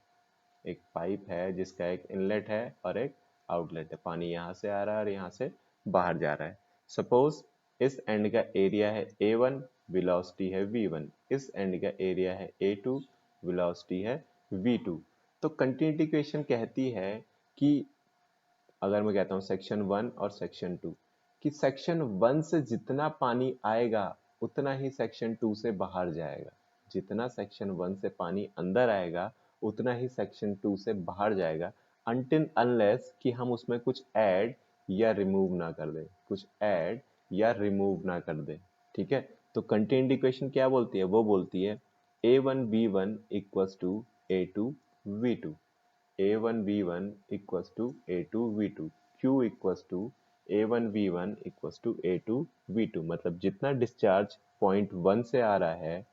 एक पाइप है जिसका एक इनलेट है और एक आउटलेट है। पानी यहाँ से आ रहा है और यहाँ से बाहर जा रहा है। सपोज इस एंड का एरिया है A1, वेलोसिटी है V1। इस एंड का एरिया है A2, वेलोसिटी है V2। तो कंटिन्यूटी इक्वेशन कहती है कि अगर मैं कहता हूँ सेक्शन 1 और सेक्शन 2, कि सेक्शन 1 से जितना पानी आएगा उतना ही सेक्शन 2 से बाहर जाएगा। जितना सेक्शन 1 से पानी अंदर आएगा उतना ही सेक्शन 2 से बाहर जाएगा, अनटिल अनलेस कि हम उसमें कुछ ऐड या रिमूव ना कर दें, कुछ ऐड या रिमूव ना कर दें। ठीक है, तो कंटेंट इक्वेशन क्या बोलती है? वो बोलती है A1B1 equals to A2V2। A1V1 equals to A2V2, Q equals to A1V1 equals to A2V2। मतलब जितना डिस्चार्ज पॉइंट 1 से आ रहा है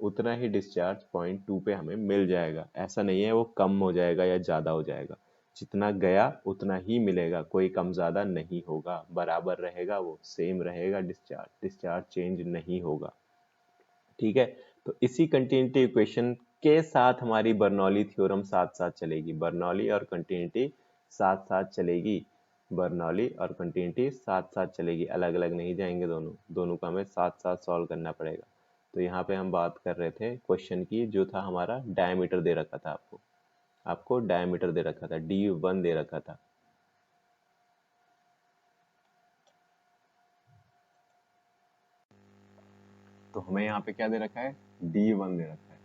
उतना ही डिस्चार्ज पॉइंट 2 पे हमें मिल जाएगा। ऐसा नहीं है वो कम हो जाएगा या ज़्यादा हो जाएगा, जितना गया उतना ही मिलेगा, कोई कम ज़्यादा नहीं होगा, बराबर रहेगा, वो सेम रहेगा। डिस्चार्ज डिस्चार्ज चेंज नहीं होगा। ठीक है, तो इसी कंटिन्यूटी इक्वेशन के साथ हमारी बर्नौली थ्योरम साथ साथ चलेगी। बर्नौली और कंटिन्यूटी साथ साथ चलेगी। बर्नौली और कंटिन्यूटी साथ साथ चलेगी, अलग अलग नहीं जाएंगे दोनों। दोनों का हमें साथ साथ सॉल्व करना पड़ेगा। तो यहाँ पे हम बात कर रहे थे क्वेश्चन की, जो था हमारा डायमीटर दे रखा था आपको। आपको डायमीटर दे रखा था, D1 दे रखा था। तो हमें यहाँ पे क्या दे रखा है? D1 दे रखा है।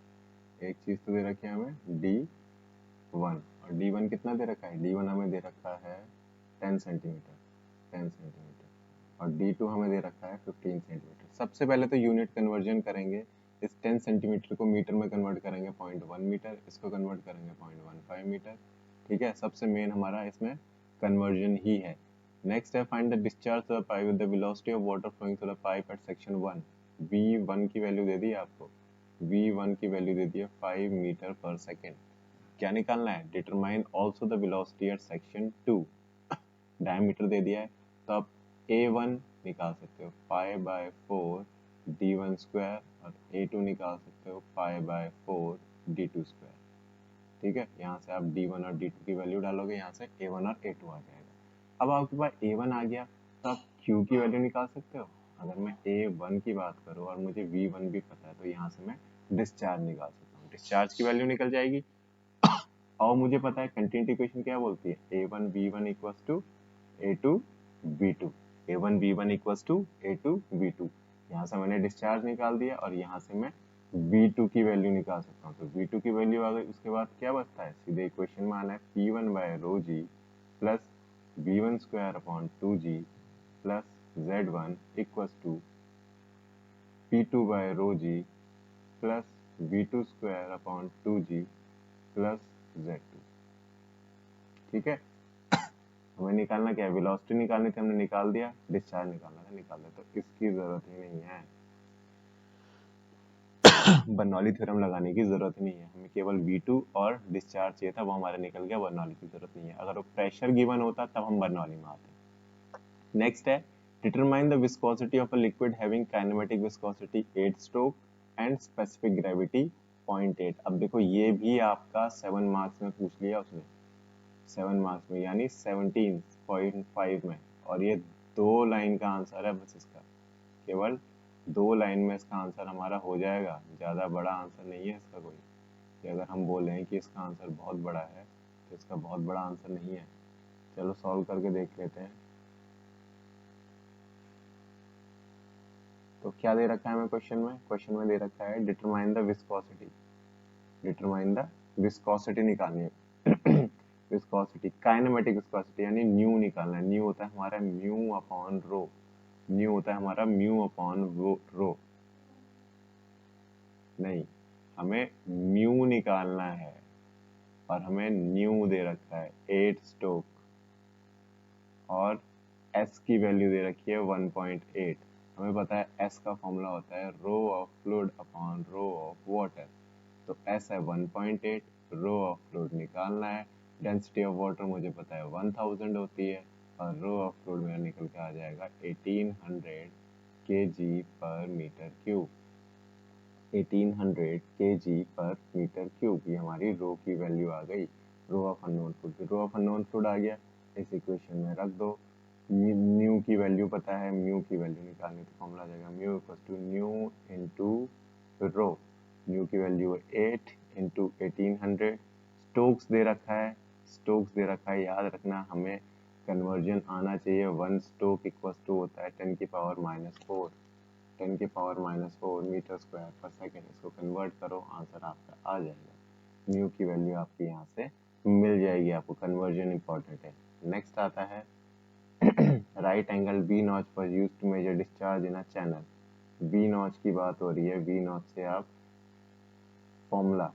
एक चीज तो दे रखी है हमें D1, और D1 कितना दे रखा है? D1 हमें दे रखा है 10 सेंटीमीटर, 10 सेंटीमीटर, और D2 हमें दे रखा है 15 सेंटीमीटर। सबसे पहले तो यूनिट कन्वर्जन करेंगे। इस 10 सेंटीमीटर को मीटर में कन्वर्ट करेंगे 0.1 मीटर, इसको कन्वर्ट करेंगे 0.15 मीटर। ठीक है, सबसे मेन हमारा इसमें कन्वर्जन ही है। नेक्स्ट है find the discharge through the pipe with the velocity of water flowing through the pipe at section 1। V1 की वैल्यू दे दी है आपको। V1 की वैल्यू दे दी है 5 मीटर पर सेकेंड। क्या निकालना है? Determine also the velocity at section 2। Diameter दे दिया है तो आप A1 निकाल सकते हो 5/4 D1 स्क्वायर, और A2 निकाल सकते हो 5/4 D2 स्क्वायर। ठीक है, यहाँ से आप D1 और D2 की वैल्यू डालोगे, यहाँ से A1 और A2 आ जाएगा। अब आपके पास A1 आ गया तो आप Q की वैल्यू निकाल सकते हो। अगर मैं A1 की बात करूँ और मुझे V1 भी पता है तो यहाँ से मैं डिस्चार्ज निकाल सकता हूँ। डिस्चार्ज की वैल्यू निकल जाएगी। और मुझे पता है कंटिन्यूटी इक्वेशन क्या बोलती है? A1B1 equals to A2V2। A1B1 equals to A2V2। यहाँ से मैंने डिस्चार्ज निकाल दिया और यहाँ से मैं V2 की वैल्यू निकाल सकता हूँ। तो V2 की वैल्यू आ गई। उसके बाद क्या बचता है? सीधे इक्वेशन में आना है P1/ρg plus V1 square upon 2g plus Z1 equals to P2/ρg plus v2 square upon 2g plus z2। ठीक है, हमें निकालना क्या है, वेलोसिटी निकालनी थी, हमने निकाल दिया, डिस्चार्ज निकालना था, निकाल दिया, तो इसकी जरूरत ही नहीं है, बर्नौली थ्योरम लगाने की जरूरत नहीं है, हमें केवल V2 और डिस्चार्ज चाहिए था, वो हमारा निकल गया, बर्नौली की जरूरत नहीं है। अगर वो प्रेशर गिवन होता तब हम बर्नौली में आते। नेक्स्ट है determine the viscosity of a liquid having kinematic viscosity 8 stroke and specific gravity 0.8। अब देखो ये भी आपका 7 मार्क्स में पूछ लिया उसने, 7 मार्क्स में यानी 17.5 में, और ये 2 लाइन का आंसर है बस इसका, केवल 2 लाइन में इसका आंसर हमारा हो जाएगा, ज़्यादा बड़ा आंसर नहीं है इसका कोई, कि अगर हम बोल रहे हैं कि इसका आंसर बहुत बड़ा है तो इसका बहुत बड़ा आंसर नहीं है। चलो सॉल्व करके देख लेते हैं। तो क्या दे रखा है हमें क्वेश्चन में दे रखा है determine the viscosity, determine the viscosity निकालनी है विस्कोसिटी, काइनेमेटिक विस्कोसिटी यानी न्यू निकालना है, न्यू होता है हमारा म्यू अपॉन रो, न्यू होता है हमारा म्यू अपॉन रो, नहीं हमें म्यू निकालना है और हमें न्यू दे रखा है 8 स्टोक और s की वैल्यू दे रखी है 1.8। हमें पता है s का फॉर्मूला होता है rho of fluid upon rho of water, तो s है 1.8, रो ऑफ फ्लूइड निकालना है, डेंसिटी ऑफ वाटर मुझे पता है 1000 होती है और रो ऑफ फ्लूइड मेरा निकल के आ जाएगा 1800 kg पर मीटर क्यूब, 1800 kg पर मीटर क्यूब, ये हमारी रो की वैल्यू आ गई, rho of unknown fluid, rho of unknown fluid आ गया, इस इक्वेशन में रख दो, म्यू की वैल्यू पता है, म्यू की वैल्यू निकालनी तो फॉर्मूला आ जाएगा mu equal to nu into rho, mu की वैल्यू है 8 इंटू 1800, स्टोक्स दे रखा है, स्टोक्स दे रखा है, याद रखना हमें कन्वर्जन आना चाहिए, 1 स्टोक इक्वल टू होता है 10 की पावर -4, 10 की पावर -4 मीटर स्क्वायर पर सेकेंड, इसको कन्वर्ट करो आंसर आपका आ जाएगा, म्यू की वैल्यू आपकी यहाँ से मिल जाएगी आपको, कन्वर्जन इंपॉर्टेंट है। नेक्स्ट आता है राइट एंगल बी नॉच पर use to measure discharge in a channel, B notch की बात हो रही है, बी नॉच से आप फॉर्मूला,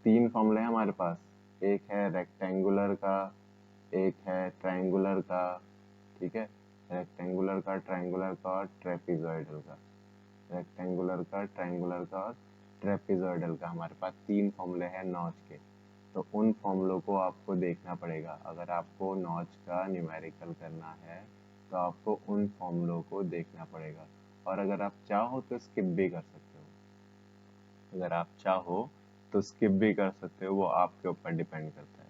3 फॉर्मूले हैं हमारे पास, एक है रेक्टेंगुलर का, एक है ट्रायंगुलर का, ठीक है, रेक्टेंगुलर का, ट्रायंगुलर का और ट्रेपेजॉइडल का, रेक्टेंगुलर का, ट्रायंगुलर का और ट्रेपेजॉइडल का, हमारे पास 3 फॉर्मूले हैं नॉच के, तो उन फॉर्मूलों को आपको देखना पड़ेगा, अगर आपको नॉच का न्यूमेरिकल करना है तो आपको उन फॉर्मूलों को देखना पड़ेगा, और अगर आप चाहो तो स्किप भी कर सकते हो, अगर आप चाहो तो स्किप भी कर सकते हो, वो आपके ऊपर डिपेंड करता है,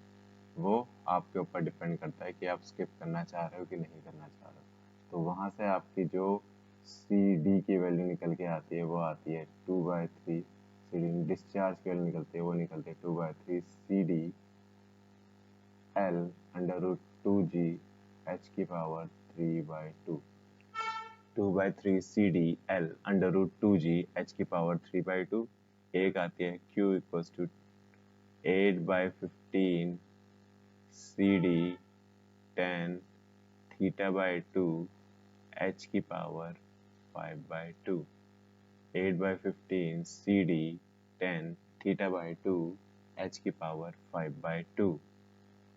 वो आपके ऊपर डिपेंड करता है कि आप स्किप करना चाह रहे हो कि नहीं करना चाह रहे हो। तो वहाँ से आपकी जो सी डी की वैल्यू निकल के आती है वो आती है 2/3, सी डी डिस्चार्ज की वैल्यू निकलती है वो निकलती है 2/3 C D L under root 2g h की power 3/2, 2/3 C D L under root 2g h की पावर 3/2, एक आती है q equals to 8/15 C D tan θ/2 h की power 5/2, 8/15 C D tan θ/2 h की पावर 5/2,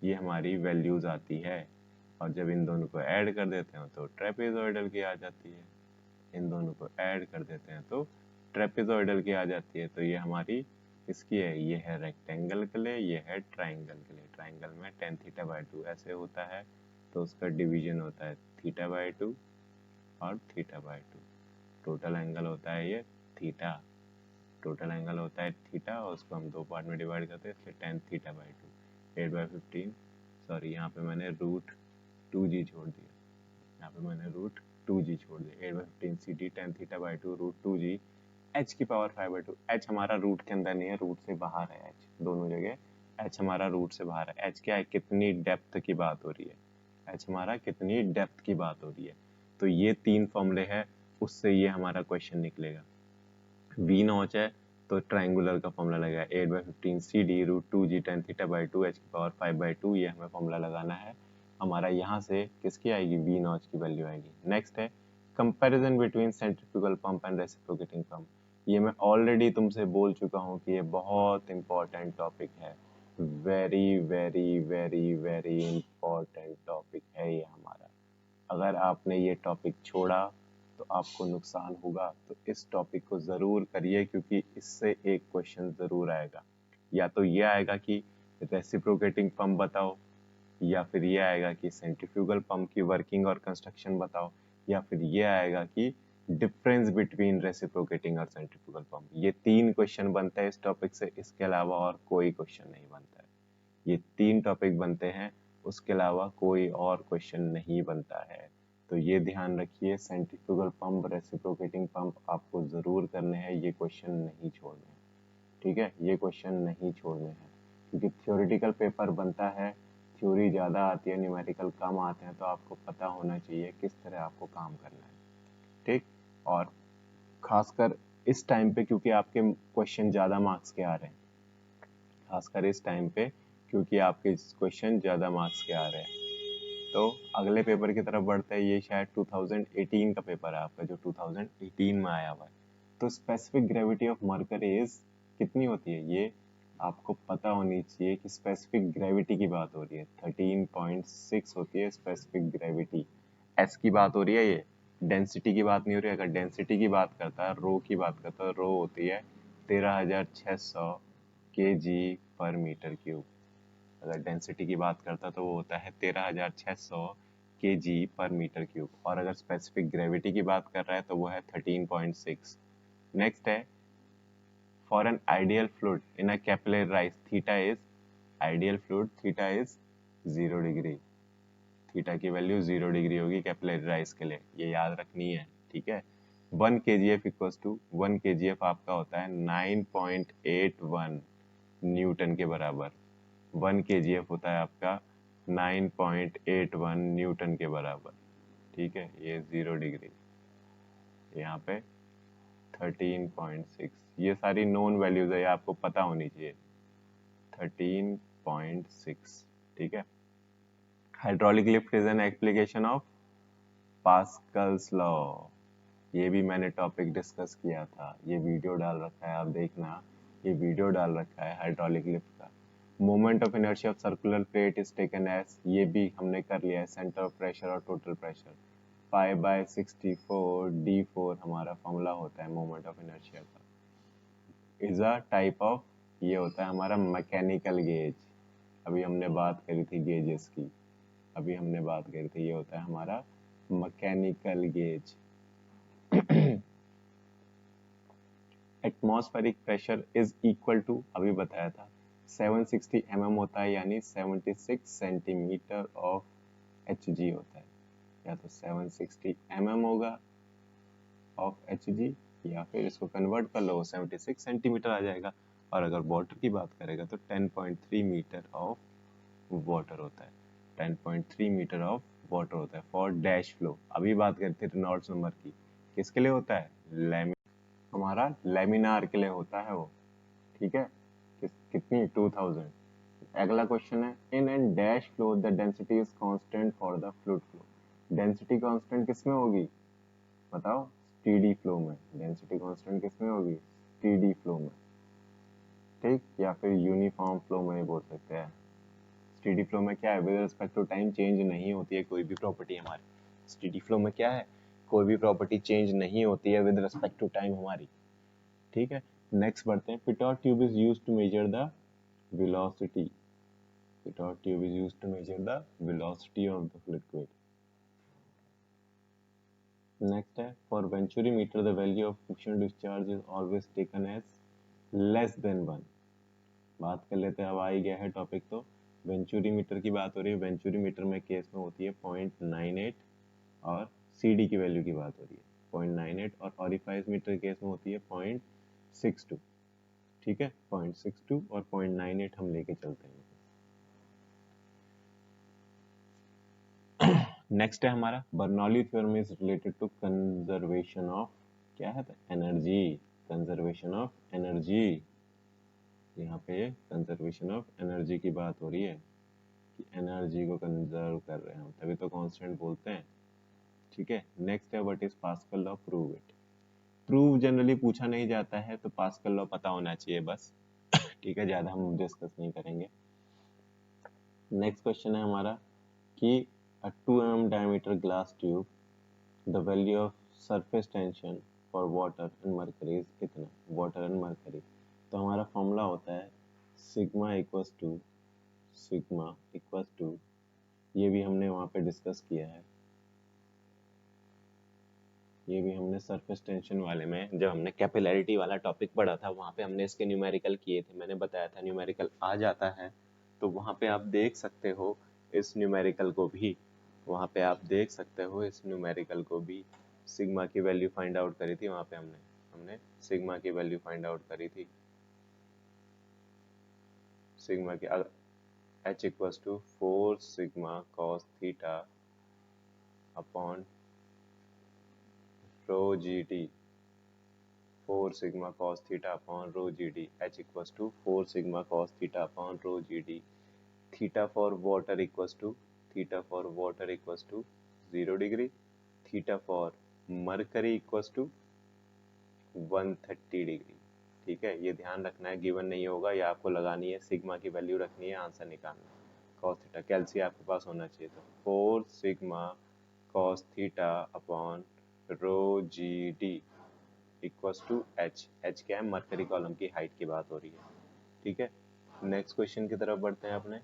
ये हमारी वैल्यूज आती है, और जब इन दोनों को ऐड कर देते हैं तो ट्रेपेजॉइडल की आ जाती है, इन दोनों को ऐड कर देते हैं तो ट्रेपेजॉइडल की आ जाती है, तो ये हमारी इसकी है, ये है रेक्टेंगल के लिए, ये है ट्राइंगल के लिए, ट्राइंगल में tan θ/2 ऐसे होता है तो उसका डिवीजन होता है θ/2 और θ/2, टोटल एंगल होता है ये थीटा, टोटल एंगल होता है थीटा और उसको हम 2 पार्ट में डिवाइड करते हैं, इसलिए tan θ/2, 8/15, सॉरी यहाँ पे मैंने रूट 2g छोड़ दिया, यहाँ पे मैंने रूट 2g छोड़ दिया, 8/15 C D tan θ/2 root 2g h की पावर 5/2, h हमारा रूट के अंदर नहीं है, रूट से बाहर है, h दोनों जगह h हमारा रूट से बाहर है, h क्या है, कितनी डेप्थ की बात हो रही है, h हमारा कितनी डेप्थ की बात हो रही है, तो ये 3 फॉर्मूले हैं, उससे ये हमारा क्वेश्चन निकलेगा। v नॉच है तो ट्रायंगुलर का फॉर्मूला लगेगा 8/15 C D root 2g tan θ/2 h की पावर 5/2, ये हमें फॉर्मूला लगाना है, हमारा यहाँ से किसकी आएगी, v नॉच की वैल्यू आएगी। नेक्स्ट है comparison between centrifugal pump and reciprocating pump, ये मैं ऑलरेडी तुमसे बोल चुका हूँ कि ये बहुत इम्पोर्टेंट टॉपिक है, very very very very important topic है ये हमारा। अगर आपने ये टॉपिक छोड़ा तो आपको नुकसान होगा, तो इस टॉपिक को ज़रूर करिए, क्योंकि इससे एक क्वेश्चन ज़रूर आएगा। या तो ये आएगा कि रेसिप्रोकेटिंग पंप बताओ, या फिर ये आएगा कि सेंट्रीफ्यूगल पंप की वर्किंग और कंस्ट्रक्शन बताओ, या फिर ये आएगा कि डिफरेंस बिटवीन रेसिप्रोकेटिंग और सेंट्रीफ्यूगल पंप। ये 3 क्वेश्चन बनते हैं इस टॉपिक से, इसके अलावा और कोई क्वेश्चन नहीं बनता है। ये 3 टॉपिक बनते हैं, उसके अलावा कोई और क्वेश्चन नहीं बनता है। तो ये ध्यान रखिए, सेंट्रीफ्यूगल पंप, रेसिप्रोकेटिंग पंप आपको जरूर करने हैं, ये क्वेश्चन नहीं छोड़ने हैं। ठीक है, ये क्वेश्चन नहीं छोड़ने हैं, क्योंकि थ्योरेटिकल पेपर बनता है, थ्योरी ज़्यादा आती है, न्यूमेरिकल कम आते हैं, तो आपको पता होना चाहिए किस तरह आपको काम करना है। ठीक, और खासकर इस टाइम पे, क्योंकि आपके क्वेश्चन ज़्यादा मार्क्स के आ रहे हैं, खासकर इस टाइम पे क्योंकि आपके क्वेश्चन ज़्यादा मार्क्स के आ रहे हैं। तो अगले पेपर की तरफ बढ़ते हैं। ये शायद 2018 का पेपर है आपका, जो 2018 में आया हुआ है। तो specific gravity of mercury is कितनी होती है, ये आपको पता होनी चाहिए कि स्पेसिफिक ग्रेविटी की बात हो रही है, 13.6 होती है स्पेसिफिक ग्रेविटी। एस की बात हो रही है, ये डेंसिटी की बात नहीं हो रही है। अगर डेंसिटी की बात करता है, रो की बात करता है, रो होती है 13,600 kg पर मीटर क्यूब। अगर डेंसिटी की बात करता तो वो होता है 13,600 kg पर मीटर क्यूब। और अगर स्पेसिफिक ग्रेविटी की बात कर रहा है तो वो है 13.6। नेक्स्ट है, for an ideal fluid in a capillary theta is, ideal fluid theta is 0 degree. Theta की वैल्यू 0 डिग्री होगी कैपिलरी राइज के लिए, ये याद रखनी है। ठीक है, 1 kgf इक्वल्स टू 1 kgf आपका होता है 9.81 न्यूटन के बराबर। 1 kgf होता है आपका 9.81 न्यूटन के बराबर। ठीक है, ये 0 डिग्री, यहाँ पे 13.6। ये सारी नोन वैल्यूज है, ये आपको पता होनी चाहिए। 13.6। ठीक है, hydraulic lift is an application of Pascal's law. ये भी मैंने टॉपिक डिस्कस किया था, ये वीडियो डाल रखा है, आप देखना, ये वीडियो डाल रखा है हाइड्रोलिक लिफ्ट का। Moment of inertia of circular plate is taken as, ये भी हमने कर लिया है, सेंटर ऑफ प्रेशर और total pressure. Pi by 64 d4 हमारा फॉर्मूला होता है मोमेंट ऑफ इनर्शिया का। इज अ टाइप ऑफ, ये होता है हमारा मैकेनिकल गेज। अभी हमने बात करी थी गेजेस की, अभी हमने बात करी थी, ये होता है हमारा mechanical gauge. Atmospheric pressure is equal to, अभी बताया था, 760 mm होता है, यानी 76 सेंटीमीटर ऑफ Hg होता है। या तो 760 mm होगा ऑफ Hg, या फिर इसको कन्वर्ट कर लो, 76 सेंटीमीटर आ जाएगा। और अगर वाटर की बात करेगा तो 10.3 मीटर ऑफ वाटर होता है, 10.3 मीटर ऑफ वाटर होता है फॉर डैश फ्लो। अभी बात करते थे रेनॉल्ड्स नंबर की, किसके लिए होता है, हमारा लेमिनार के लिए होता है वो। ठीक है, कितनी 2000। अगला क्वेश्चन है, in and dash flow the density is constant for the fluid flow. Density constant किसमें होगी, बताओ, स्टीडी फ्लो में। डेंसिटी कांस्टेंट किसमें होगी, स्टीडी फ्लो में। ठीक, या फिर यूनिफॉर्म फ्लो में बोल सकते हैं। स्टीडी फ्लो में क्या है, with respect to time change नहीं होती है कोई भी प्रॉपर्टी हमारी। स्टीडी फ्लो में क्या है, कोई भी प्रॉपर्टी चेंज नहीं होती है विद रिस्पेक्ट टू टाइम हमारी। ठीक है, नेक्स्ट बढ़ते हैं। Pitot tube is used to measure the velocity, Pitot tube is used to measure the velocity of the liquid. Next है, for venturi meter the value of friction discharge is always taken as less than 1। बात कर लेते हैं, अब आ ही गया है टॉपिक, तो वेंचुरी मीटर की बात हो रही है। वेंचुरी मीटर में केस में होती है 0.98, और CD की वैल्यू की बात हो रही है 0.98, और ऑरिफाइस मीटर केस में होती है 0.62। ठीक है, 0.62 और 0.98 हम लेके चलते हैं। नेक्स्ट है हमारा, Bernoulli theorem is related to conservation of, क्या है, एनर्जी, कंजर्वेशन ऑफ एनर्जी। यहाँ पे कंजर्वेशन ऑफ एनर्जी की बात हो रही है, कि एनर्जी को कंजर्व कर रहे हैं हम, तभी तो कांस्टेंट बोलते हैं। ठीक है, नेक्स्ट है, what is pascal law, prove it. Prove generally पूछा नहीं जाता है, तो पास्कल लॉ पता होना चाहिए बस। ठीक है, ज्यादा हम डिस्कस नहीं करेंगे। नेक्स्ट क्वेश्चन है हमारा कि a 2 mm diameter glass tube, the value of surface tension for water and mercury is कितना, water and mercury। तो हमारा फॉर्मूला होता है सिग्मा इक्वल्स टू, ये भी हमने वहाँ पे डिस्कस किया है, ये भी हमने सरफेस टेंशन वाले में जब हमने कैपिलैरिटी वाला टॉपिक पढ़ा था वहाँ पे हमने इसके न्यूमेरिकल किए थे। मैंने बताया था न्यूमेरिकल आ जाता है, तो वहाँ पे आप देख सकते हो इस न्यूमेरिकल को भी, वहाँ पे आप देख सकते हो इस न्यूमेरिकल को भी। सिग्मा की वैल्यू फाइंड आउट करी थी वहाँ पे हमने सिग्मा की वैल्यू फाइंड आउट करी थी। सिग्मा की h equals to 4 sigma cos theta upon rho g t, 4 sigma cos theta upon rho GD, h equals to 4 sigma cos theta upon rho GD, theta for water equals to 0 degree, theta for mercury equals to 130 degree. ठीक है, ये ध्यान रखना है, गिवन नहीं होगा, या आपको लगानी है, सिग्मा की वैल्यू रखनी है, आंसर निकालना है। cos थीटा कैल्सी आपके पास होना चाहिए, तो 4 sigma cos theta upon rho g d equals to h क्या है, मरकरी कॉलम की हाइट की बात हो रही है। ठीक है, नेक्स्ट क्वेश्चन की तरफ बढ़ते हैं अपने।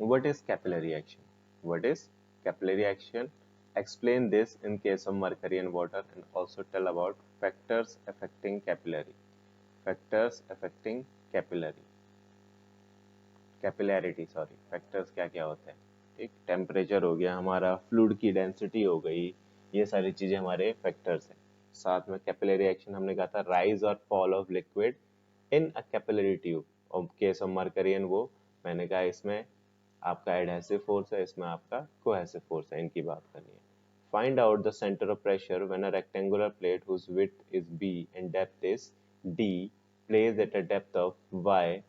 What is capillary action? What is capillary action? Explain this in case of mercury and water, and also tell about factors affecting capillary. Factors affecting capillarity sorry, factors क्या क्या होते हैं। ठीक, टेम्परेचर हो गया हमारा, फ्लूइड की डेंसिटी हो गई, ये सारी चीजें हमारे फैक्टर्स हैं। साथ में कैपिलरी एक्शन हमने कहा था राइज और fall of liquid in a capillary tube, और केस ऑफ मरकरी एंड वो मैंने कहा इसमें आपका एडहेसिव फोर्स है, इसमें आपका कोहेसिव फोर्स है, इनकी बात करनी है। Find out the centre of pressure when a rectangular plate whose width is b and depth is d placed at a depth of y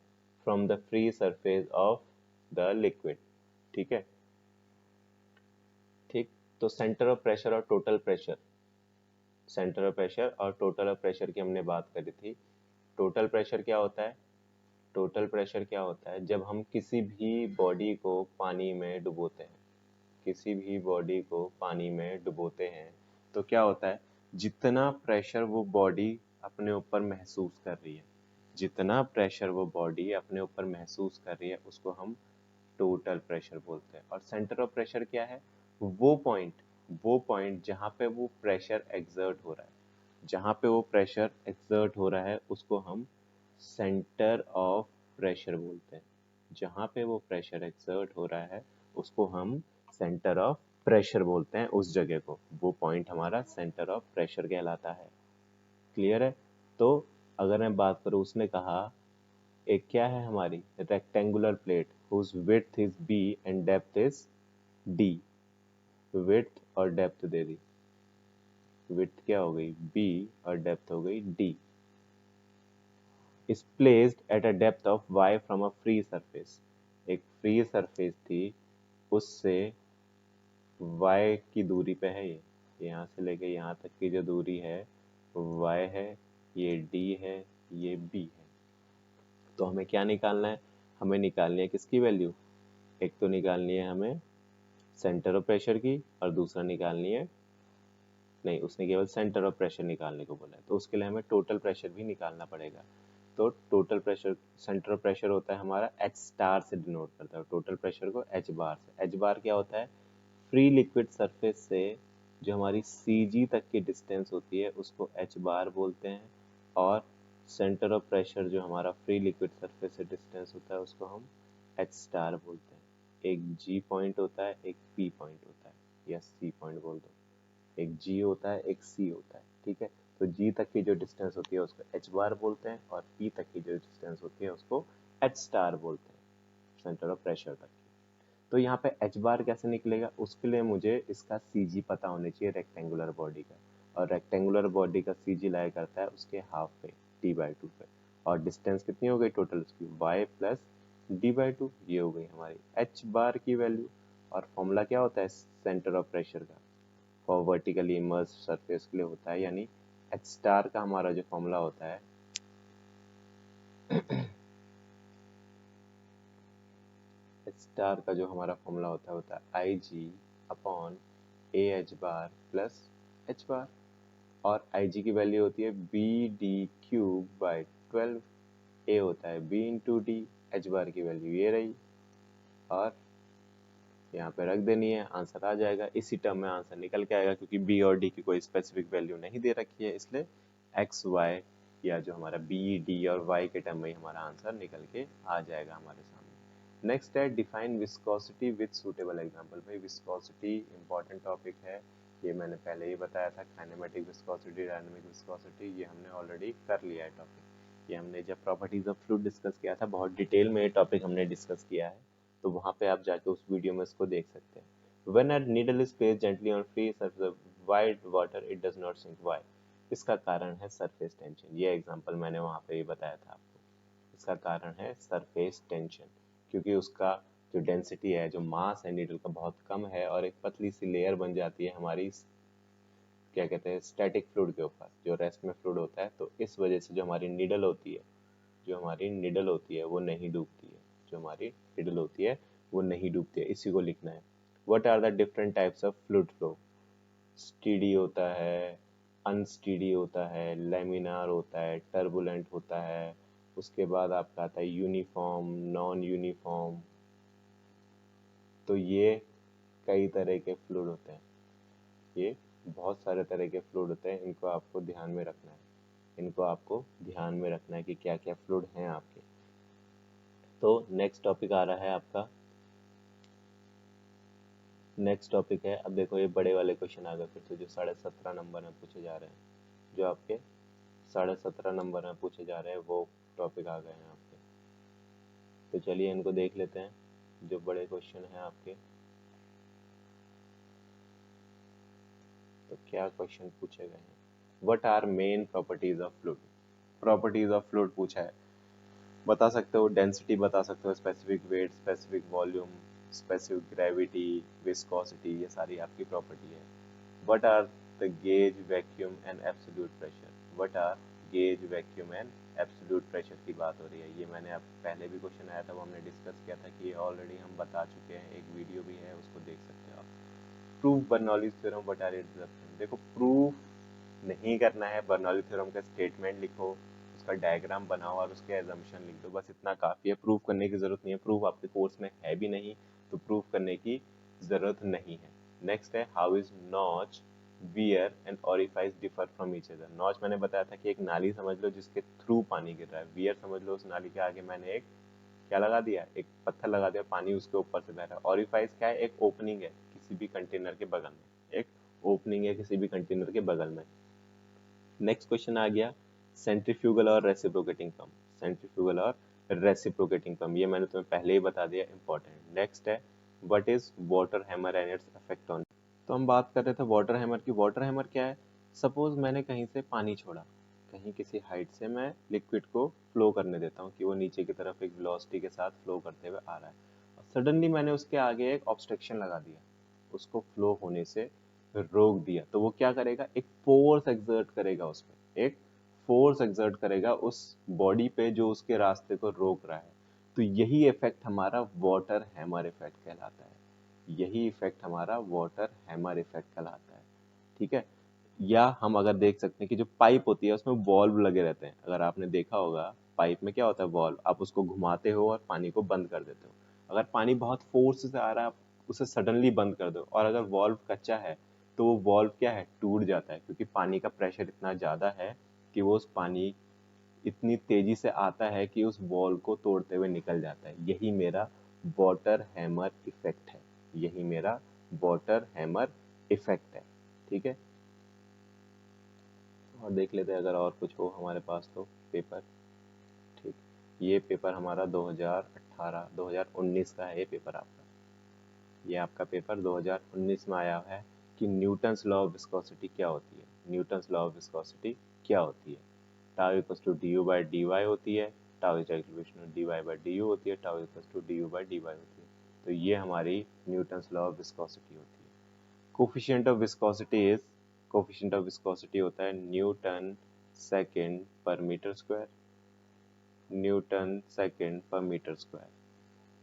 from the free surface of the liquid। ठीक है, ठीक, तो सेंटर ऑफ प्रेशर और total pressure, centre of pressure और टोटल ऑफ प्रेशर की हमने बात करी थी। टोटल प्रेशर क्या होता है, टोटल प्रेशर क्या होता है, जब हम किसी भी बॉडी को पानी में डुबोते हैं, किसी भी बॉडी को पानी में डुबोते हैं, तो क्या होता है, जितना प्रेशर वो बॉडी अपने ऊपर महसूस कर रही है, जितना प्रेशर वो बॉडी अपने ऊपर महसूस कर रही है, उसको हम टोटल प्रेशर बोलते हैं। और सेंटर ऑफ प्रेशर क्या है, वो पॉइंट जहाँ पे वो प्रेशर एक्सर्ट हो रहा है, जहाँ पे वो प्रेशर एक्सर्ट हो रहा है उसको हम सेंटर ऑफ प्रेशर बोलते हैं। जहाँ पे वो प्रेशर एक्सर्ट हो रहा है उसको हम सेंटर ऑफ प्रेशर बोलते हैं, उस जगह को, वो पॉइंट हमारा सेंटर ऑफ प्रेशर कहलाता है। क्लियर है। तो अगर मैं बात करूँ, उसने कहा एक क्या है हमारी rectangular plate whose width is b and depth is d, width और डेप्थ दे दी, विड्थ क्या हो गई b और डेप्थ हो गई d, is placed at a depth of y from a free surface, एक फ्री सरफेस थी, उससे y की दूरी पे है, ये यहाँ से लेके यहाँ तक की जो दूरी है y है, ये d है, ये b है। तो हमें क्या निकालना है, हमें निकालनी है किसकी वैल्यू, एक तो निकालनी है हमें सेंटर ऑफ प्रेशर की, और दूसरा निकालनी है, नहीं उसने केवल सेंटर ऑफ प्रेशर निकालने को बोला है, तो उसके लिए हमें टोटल प्रेशर भी निकालना पड़ेगा। तो total pressure, centre of pressure होता है हमारा h स्टार से डिनोट करता है, टोटल प्रेशर को h बार से। h बार क्या होता है, फ्री लिक्विड सरफेस से जो हमारी Cg तक की डिस्टेंस होती है उसको h बार बोलते हैं, और सेंटर ऑफ प्रेशर जो हमारा फ्री लिक्विड सरफेस से डिस्टेंस होता है उसको हम h स्टार बोलते हैं। एक G पॉइंट होता है, एक P पॉइंट होता है, या C पॉइंट बोल दो, एक G होता है, एक C होता है। ठीक है, तो G तक की जो डिस्टेंस होती है उसको h बार बोलते हैं, और P तक की जो डिस्टेंस होती है उसको h स्टार बोलते हैं, सेंटर ऑफ प्रेशर तक की। तो यहाँ पे h बार कैसे निकलेगा, उसके लिए मुझे इसका CG पता होना चाहिए रेक्टेंगुलर बॉडी का, और रेक्टेंगुलर बॉडी का CG लाया करता है उसके हाफ पे d/2 पे, और डिस्टेंस कितनी हो गई टोटल उसकी y प्लस d/2, ये हो गई हमारी h बार की वैल्यू। और फॉर्मूला क्या होता है सेंटर ऑफ प्रेशर का फॉर वर्टिकली इमर्ज सरफेस के लिए होता है, यानी एच स्टार का हमारा जो फॉर्मूला होता है एच स्टार का जो हमारा फॉर्मूला होता है I G upon A H bar plus H bar, और आई जी की वैल्यू होती है B D cube by 12, A होता है B into D, H bar की वैल्यू ये रही और यहाँ पे रख देनी है, आंसर आ जाएगा। इसी टर्म में आंसर निकल के आएगा क्योंकि बी और डी की कोई स्पेसिफिक वैल्यू नहीं दे रखी है, इसलिए एक्स वाई या जो हमारा बी डी और वाई के टर्म में ही हमारा आंसर निकल के आ जाएगा हमारे सामने। नेक्स्ट है define viscosity with suitable example. भाई विस्कोसिटी इंपॉर्टेंट टॉपिक है, ये मैंने पहले ही बताया था। काइनेमेटिक विस्कोसिटी, डायनामिक विस्कोसिटी, ये हमने ऑलरेडी कर लिया है टॉपिक। ये हमने जब प्रॉपर्टीज ऑफ फ्लूइड डिस्कस किया था, बहुत डिटेल में ये टॉपिक हमने डिस्कस किया है, तो वहाँ पे आप जाके उस वीडियो में इसको देख सकते हैं। When a needle is placed gently on free surface of wide water, it does not sink. Why? इसका कारण है सरफेस टेंशन। ये एग्जांपल मैंने वहाँ पे ही बताया था आपको। इसका कारण है सरफेस टेंशन, क्योंकि उसका जो डेंसिटी है, जो मास है नीडल का बहुत कम है और एक पतली सी लेयर बन जाती है हमारी क्या कहते हैं स्टैटिक फ्लूइड के ऊपर, जो रेस्ट में फ्लूइड होता है। तो इस वजह से जो हमारी नीडल होती है, वो नहीं डूबती है। जो हमारी निडल होती है वो नहीं डूबती है। इसी को लिखना है। What are the different types of fluid flow? Steady होता है, अनस्टीडी होता है, लेमिनार होता है, टर्बुलेंट होता है, उसके बाद आपका आता है यूनिफॉर्म, नॉन यूनिफॉर्म। तो ये कई तरह के फ्लूइड होते हैं, ये बहुत सारे तरह के फ्लूइड होते हैं। इनको आपको ध्यान में रखना है, कि क्या क्या फ्लूइड हैं आपके। तो नेक्स्ट टॉपिक आ रहा है आपका, अब देखो ये बड़े वाले क्वेश्चन आ गए फिर से, जो 17.5 नंबर में पूछे जा रहे हैं। जो आपके 17.5 नंबर में पूछे जा रहे हैं वो टॉपिक आ गए हैं आपके। तो चलिए इनको देख लेते हैं, जो बड़े क्वेश्चन हैं आपके। तो क्या क्वेश्चन पूछे गए हैं? What are main properties of fluid? Properties of fluid पूछा है, बता सकते हो डेंसिटी, बता सकते हो specific weight, specific volume, specific gravity, viscosity, ये सारी आपकी प्रॉपर्टी है। What are the gauge, vacuum and absolute pressure? What are gauge, vacuum and absolute pressure की बात हो रही है। ये मैंने आप पहले भी क्वेश्चन आया था, वो हमने डिस्कस किया था कि ये ऑलरेडी हम बता चुके हैं, एक वीडियो भी है, उसको देख सकते हो आप। Proof Bernoulli's theorem, what are its? देखो प्रूफ नहीं करना है, बर्नौली थ्योरम का स्टेटमेंट लिखो, उसका डायग्राम बनाओ और उसके एजम्पशन लिख दो, बस इतना काफी है। प्रूफ करने की जरूरत नहीं है, प्रूफ आपके कोर्स में है भी नहीं, तो प्रूफ करने की जरूरत नहीं है। नेक्स्ट है how is notch, wear and orifice differ from each other? Notch मैंने बताया था कि एक नाली समझ लो जिसके थ्रू पानी गिर रहा है। वियर समझ लो उस नाली के आगे मैंने एक क्या लगा दिया, एक पत्थर लगा दिया, पानी उसके ऊपर से बह रहा है। ऑरिफाइस क्या है? एक ओपनिंग है किसी भी कंटेनर के बगल में, एक ओपनिंग है किसी भी कंटेनर के बगल में। नेक्स्ट क्वेश्चन आ गया सेंट्रीफ्यूगल और रेसिप्रोकेटिंग पंप। सेंट्रीफ्यूगल और रेसिप्रोकेटिंग पंप, ये मैंने तुम्हें पहले ही बता दिया, इंपॉर्टेंट। नेक्स्ट है what is water hammer and its effect on? तो हम बात कर रहे थे वाटर हैमर की। वाटर हैमर क्या है? सपोज मैंने कहीं से पानी छोड़ा, कहीं किसी हाइट से मैं लिक्विड को फ्लो करने देता हूँ कि वो नीचे की तरफ एक वेलोसिटी के साथ फ्लो करते हुए आ रहा है, और सडनली मैंने उसके आगे एक ऑब्स्ट्रक्शन लगा दिया, उसको फ्लो होने से रोक दिया। तो वो क्या करेगा? एक फोर्स एक्सर्ट करेगा, उस पर एक फोर्स एक्सर्ट करेगा उस बॉडी पे जो उसके रास्ते को रोक रहा है। तो यही इफेक्ट हमारा वाटर हैमर इफेक्ट कहलाता है। यही इफेक्ट हमारा वाटर हैमर इफेक्ट कहलाता है। ठीक है। या हम अगर देख सकते हैं कि जो पाइप होती है उसमें वॉल्व लगे रहते हैं। अगर आपने देखा होगा पाइप में क्या होता है, वॉल्व, आप उसको घुमाते हो और पानी को बंद कर देते हो। अगर पानी बहुत फोर्स से आ रहा है, आप उसे सडनली बंद कर दो, और अगर वॉल्व कच्चा है तो वो वॉल्व क्या है, टूट जाता है, क्योंकि पानी का प्रेशर इतना ज्यादा है कि वो उस पानी इतनी तेजी से आता है कि उस वॉल को तोड़ते हुए निकल जाता है। यही मेरा वाटर हैमर इफेक्ट है, यही मेरा वाटर हैमर इफेक्ट है। ठीक है। और देख लेते हैं अगर और कुछ हो हमारे पास तो पेपर। ठीक, ये पेपर हमारा 2019 का है। ये पेपर आपका, ये आपका पेपर 2019 में आया है कि न्यूटन्स लॉ ऑफ विस्कोसिटी क्या होती है। न्यूटन्स लॉ ऑफ विस्कोसिटी क्या होती है? Tau equals to d u by d y होती है, tau is equals to d y by d u होती है, tau equals to d u by d y होती है। तो ये हमारी न्यूटन्स लॉ ऑफ विस्कोसिटी होती है। Coefficient of viscosity is, coefficient of viscosity होता है न्यूटन सेकेंड पर मीटर स्क्वायर, न्यूटन सेकेंड पर मीटर स्क्वायर।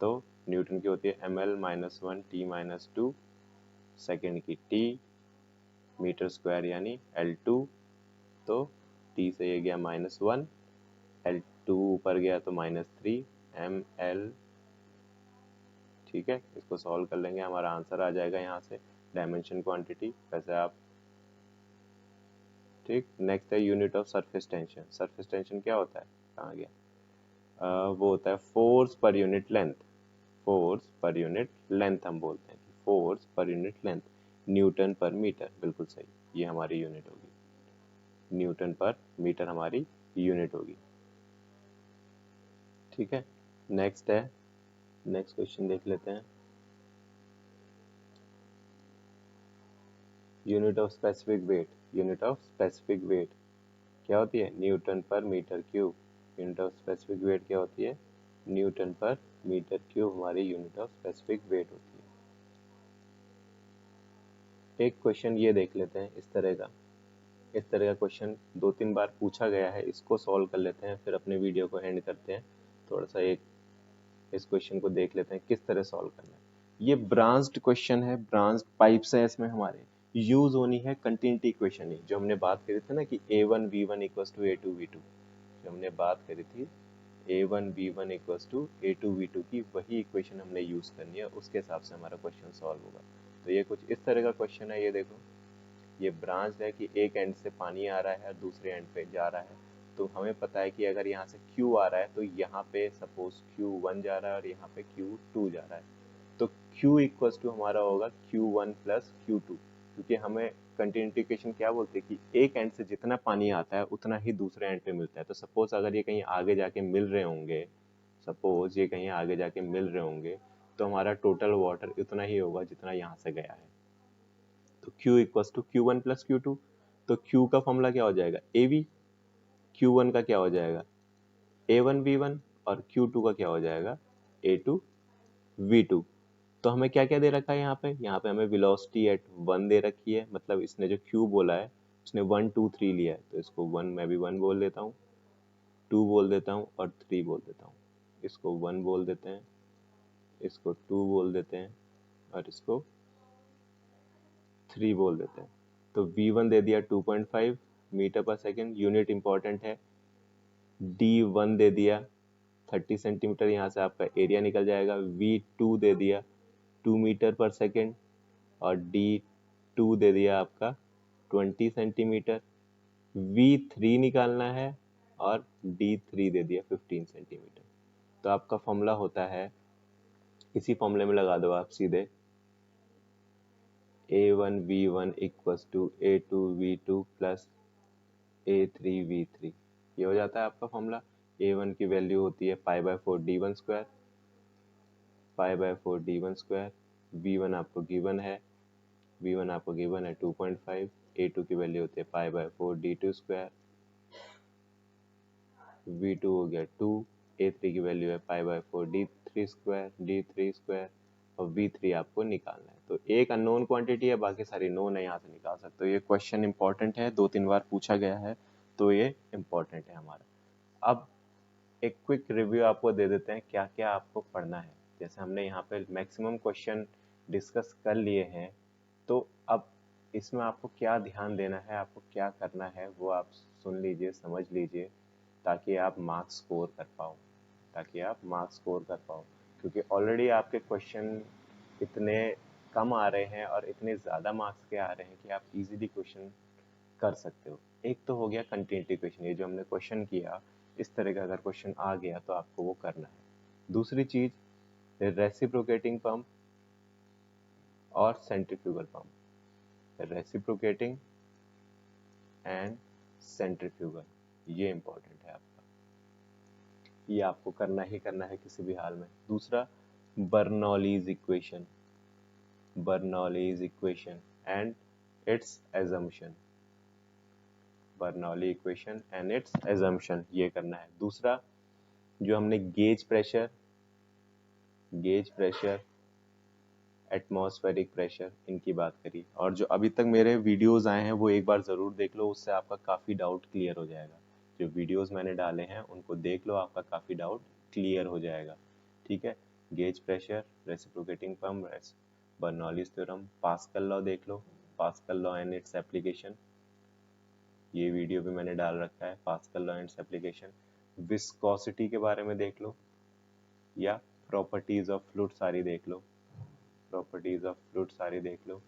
तो न्यूटन की होती है ml-1 t-2 सेकेंड की t मीटर स्क्वायर यानी L2, तो t से ये गया -1, L2 ऊपर गया तो -3 ml। ठीक है, इसको सॉल्व कर लेंगे, हमारा आंसर आ जाएगा यहाँ से डायमेंशन क्वांटिटी। वैसे आप ठीक। नेक्स्ट है unit of surface tension. Surface tension क्या होता है, कहाँ गया, वो होता है force per unit length. Force per unit length हम बोलते हैं कि force per unit length, Newton per metre, बिल्कुल सही, ये हमारी यूनिट होगी, न्यूटन पर मीटर हमारी यूनिट होगी। ठीक है, नेक्स्ट है, नेक्स्ट क्वेश्चन देख लेते हैं। Unit of specific weight, unit of specific weight क्या होती है, newton per metre cube. Unit of specific weight क्या होती है, न्यूटन पर मीटर क्यूब हमारी यूनिट ऑफ स्पेसिफिक वेट होती है। एक क्वेश्चन ये देख लेते हैं इस तरह का, इस तरह का क्वेश्चन 2-3 बार पूछा गया है, इसको सॉल्व कर लेते हैं, फिर अपने वीडियो को एंड करते हैं। थोड़ा सा एक इस क्वेश्चन को देख लेते हैं किस तरह सॉल्व करना है। ये ब्रांच्ड क्वेश्चन है, ब्रांच्ड पाइप्स है इसमें हमारे, यूज होनी है कंटिन्यूटी इक्वेशन ही, जो हमने बात करी थी ना कि a1 v1 equals to a2 v2, जो हमने बात करी थी a1 v1 equals to a2 v2 की, वही इक्वेशन हमने यूज करनी है, उसके हिसाब से हमारा क्वेश्चन सॉल्व होगा। तो ये कुछ इस तरह का क्वेश्चन है, ये देखो, ये ब्रांच है कि एक एंड से पानी आ रहा है और दूसरे एंड पे जा रहा है। तो हमें पता है कि अगर यहाँ से Q आ रहा है तो यहाँ पे सपोज Q1 जा रहा है और यहाँ पे Q2 जा रहा है, तो Q इक्वल्स टू हमारा होगा Q1 प्लस Q2, क्योंकि हमें कंटिन्यूटी इक्वेशन क्या बोलते हैं कि एक एंड से जितना पानी आता है उतना ही दूसरे एंड पे मिलता है। तो सपोज अगर ये कहीं आगे जाके मिल रहे होंगे, सपोज ये कहीं आगे जाके मिल रहे होंगे, तो हमारा टोटल वाटर इतना ही होगा जितना यहाँ से गया है। तो Q equals to Q1 plus Q2, तो Q का फॉर्मूला क्या हो जाएगा, AV, Q1 का क्या हो जाएगा A1 V1, और Q2 का क्या हो जाएगा A2 V2। तो हमें क्या क्या दे रखा है यहाँ पे हमें वेलोसिटी एट 1 दे रखी है, मतलब इसने जो Q बोला है उसने 1 2 3 लिया है, तो इसको 1 मैं भी 1 बोल देता हूँ, 2 बोल देता हूँ और 3 बोल देता हूँ। इसको 1 बोल देते हैं, इसको 2 बोल देते हैं और इसको 3 बोल देते हैं। तो V1 दे दिया 2.5 मीटर पर सेकेंड, यूनिट इंपॉर्टेंट है। D1 दे दिया 30 सेंटीमीटर, यहाँ से आपका एरिया निकल जाएगा। V2 दे दिया 2 मीटर पर सेकेंड और D2 दे दिया आपका 20 सेंटीमीटर। V3 निकालना है और D3 दे दिया 15 सेंटीमीटर। तो आपका फॉर्मूला होता है, इसी फॉर्मूले में लगा दो आप सीधे, A1 V1 equals to A2 V2 plus A3 V3, ये हो जाता है आपका फॉर्मूला। A1 की वैल्यू होती है π/4 D1 square, π/4 D1 square. V1 आपको गिवन है, V1 आपको गिवन है 2.5, A2 की वैल्यू होती है π/4 D2 स्क्वायर, V2 हो गया 2, A3 की वैल्यू है π/4 D3 स्क्वायर, D3 स्क्वायर, और V3 आपको निकालना है। तो एक अननोन क्वांटिटी है, बाकी सारी नोन है, यहाँ से निकाल सकते हो। ये क्वेश्चन इंपॉर्टेंट है, 2-3 बार पूछा गया है, तो ये इंपॉर्टेंट है हमारा। अब एक क्विक रिव्यू आपको दे देते हैं क्या क्या आपको पढ़ना है। जैसे हमने यहाँ पे मैक्सिमम क्वेश्चन डिस्कस कर लिए हैं, तो अब इसमें आपको क्या ध्यान देना है, आपको क्या करना है, वो आप सुन लीजिए, समझ लीजिए, ताकि आप मार्क्स स्कोर कर पाओ, ताकि आप मार्क्स स्कोर कर पाओ। क्योंकि ऑलरेडी आपके क्वेश्चन इतने कम आ रहे हैं और इतने ज़्यादा मार्क्स के आ रहे हैं कि आप इजीली क्वेश्चन कर सकते हो। एक तो हो गया कंटिन्यूटी इक्वेशन, ये जो हमने क्वेश्चन किया, इस तरह का अगर क्वेश्चन आ गया तो आपको वो करना है। दूसरी चीज रेसिप्रोकेटिंग पंप और centrifugal pump, reciprocating and centrifugal, ये इंपॉर्टेंट है आपका, ये आपको करना ही करना है किसी भी हाल में। दूसरा Bernoulli's equation, Bernoulli's equation and it's assumption, Bernoulli equation and it's assumption, ये करना है। दूसरा जो हमने गेज प्रेशर एटमॉस्फेरिक प्रेशर, इनकी बात करी। और जो अभी तक मेरे वीडियोस आए हैं वो एक बार ज़रूर देख लो, उससे आपका काफ़ी डाउट क्लियर हो जाएगा। जो वीडियोस मैंने डाले हैं उनको देख लो, आपका काफ़ी डाउट क्लियर हो जाएगा। ठीक है, gauge pressure, reciprocating pump, Bernoulli's theorem, Pascal law देख लो, Pascal law and its application, ये वीडियो भी मैंने डाल रखा है, Pascal law and its application. Viscosity के बारे में देख लो, या प्रॉपर्टीज ऑफ फ्लूइड सारी देख लो, प्रॉपर्टीज ऑफ फ्लूइड सारी देख लो।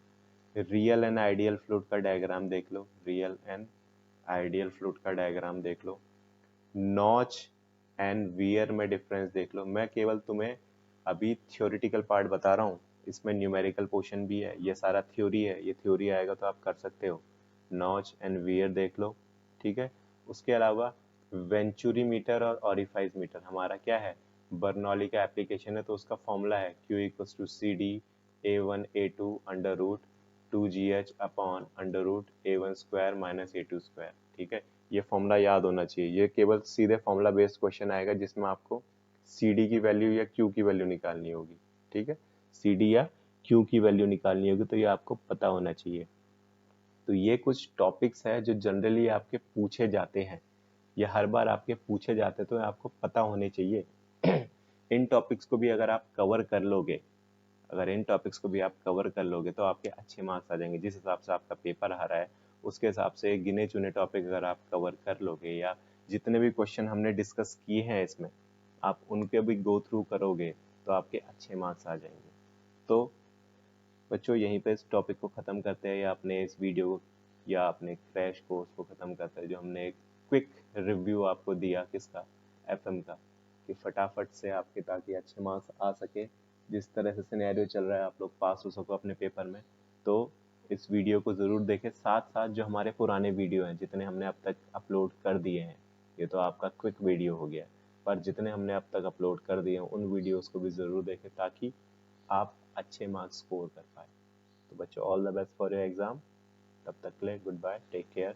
रियल एंड आइडियल फ्लूइड का डायग्राम देख लो, रियल एंड आइडियल फ्लूइड का डायग्राम देख लो। नॉच एंड वियर में डिफरेंस देख लो। मैं केवल तुम्हें अभी थ्योरेटिकल पार्ट बता रहा हूँ, इसमें न्यूमेरिकल पोर्शन भी है, ये सारा थ्योरी है, ये थ्योरी आएगा तो आप कर सकते हो। नॉच एंड वियर देख लो, ठीक है। उसके अलावा वेंचुरी मीटर और ऑरिफाइज मीटर हमारा क्या है, बर्नौली का एप्लीकेशन है, तो उसका फॉर्मूला है Q equals to c d A1 A2 under root 2GH upon under root A1 square minus A2 square. ठीक है, ये फॉर्मूला याद होना चाहिए। ये केवल सीधे फॉर्मूला बेस्ड क्वेश्चन आएगा जिसमें आपको सी डी की वैल्यू या क्यू की वैल्यू निकालनी होगी। ठीक है, सी डी या क्यू की वैल्यू निकालनी होगी, तो ये आपको पता होना चाहिए। तो ये कुछ टॉपिक्स है जो जनरली आपके पूछे जाते हैं, ये हर बार आपके पूछे जाते, तो आपको पता होने चाहिए। इन टॉपिक्स को भी अगर आप कवर कर लोगे, अगर इन टॉपिक्स को भी आप कवर कर लोगे तो आपके अच्छे मार्क्स आ जाएंगे। जिस हिसाब से आपका पेपर आ रहा है उसके हिसाब से गिने चुने टॉपिक अगर आप कवर कर लोगे, या जितने भी क्वेश्चन हमने डिस्कस किए हैं इसमें आप उनके भी गो थ्रू करोगे, तो आपके अच्छे मार्क्स आ जाएंगे। तो बच्चों यहीं पे इस टॉपिक को ख़त्म करते हैं, या अपने इस वीडियो या अपने क्रैश कोर्स को ख़त्म करते हैं, जो हमने एक क्विक रिव्यू आपको दिया किसका, एफएम का, कि फटाफट से आपके ताकि अच्छे मार्क्स आ सके, जिस तरह से सिनेरियो चल रहा है आप लोग पास हो सको अपने पेपर में। तो इस वीडियो को ज़रूर देखें, साथ साथ जो हमारे पुराने वीडियो हैं जितने हमने अब तक अपलोड कर दिए हैं, ये तो आपका क्विक वीडियो हो गया, पर जितने हमने अब तक अपलोड कर दिए हैं उन वीडियोस को भी ज़रूर देखें ताकि आप अच्छे मार्क्स स्कोर कर पाए। तो बच्चों all the best for your exam, तब तक के लिए गुड बाय, टेक केयर।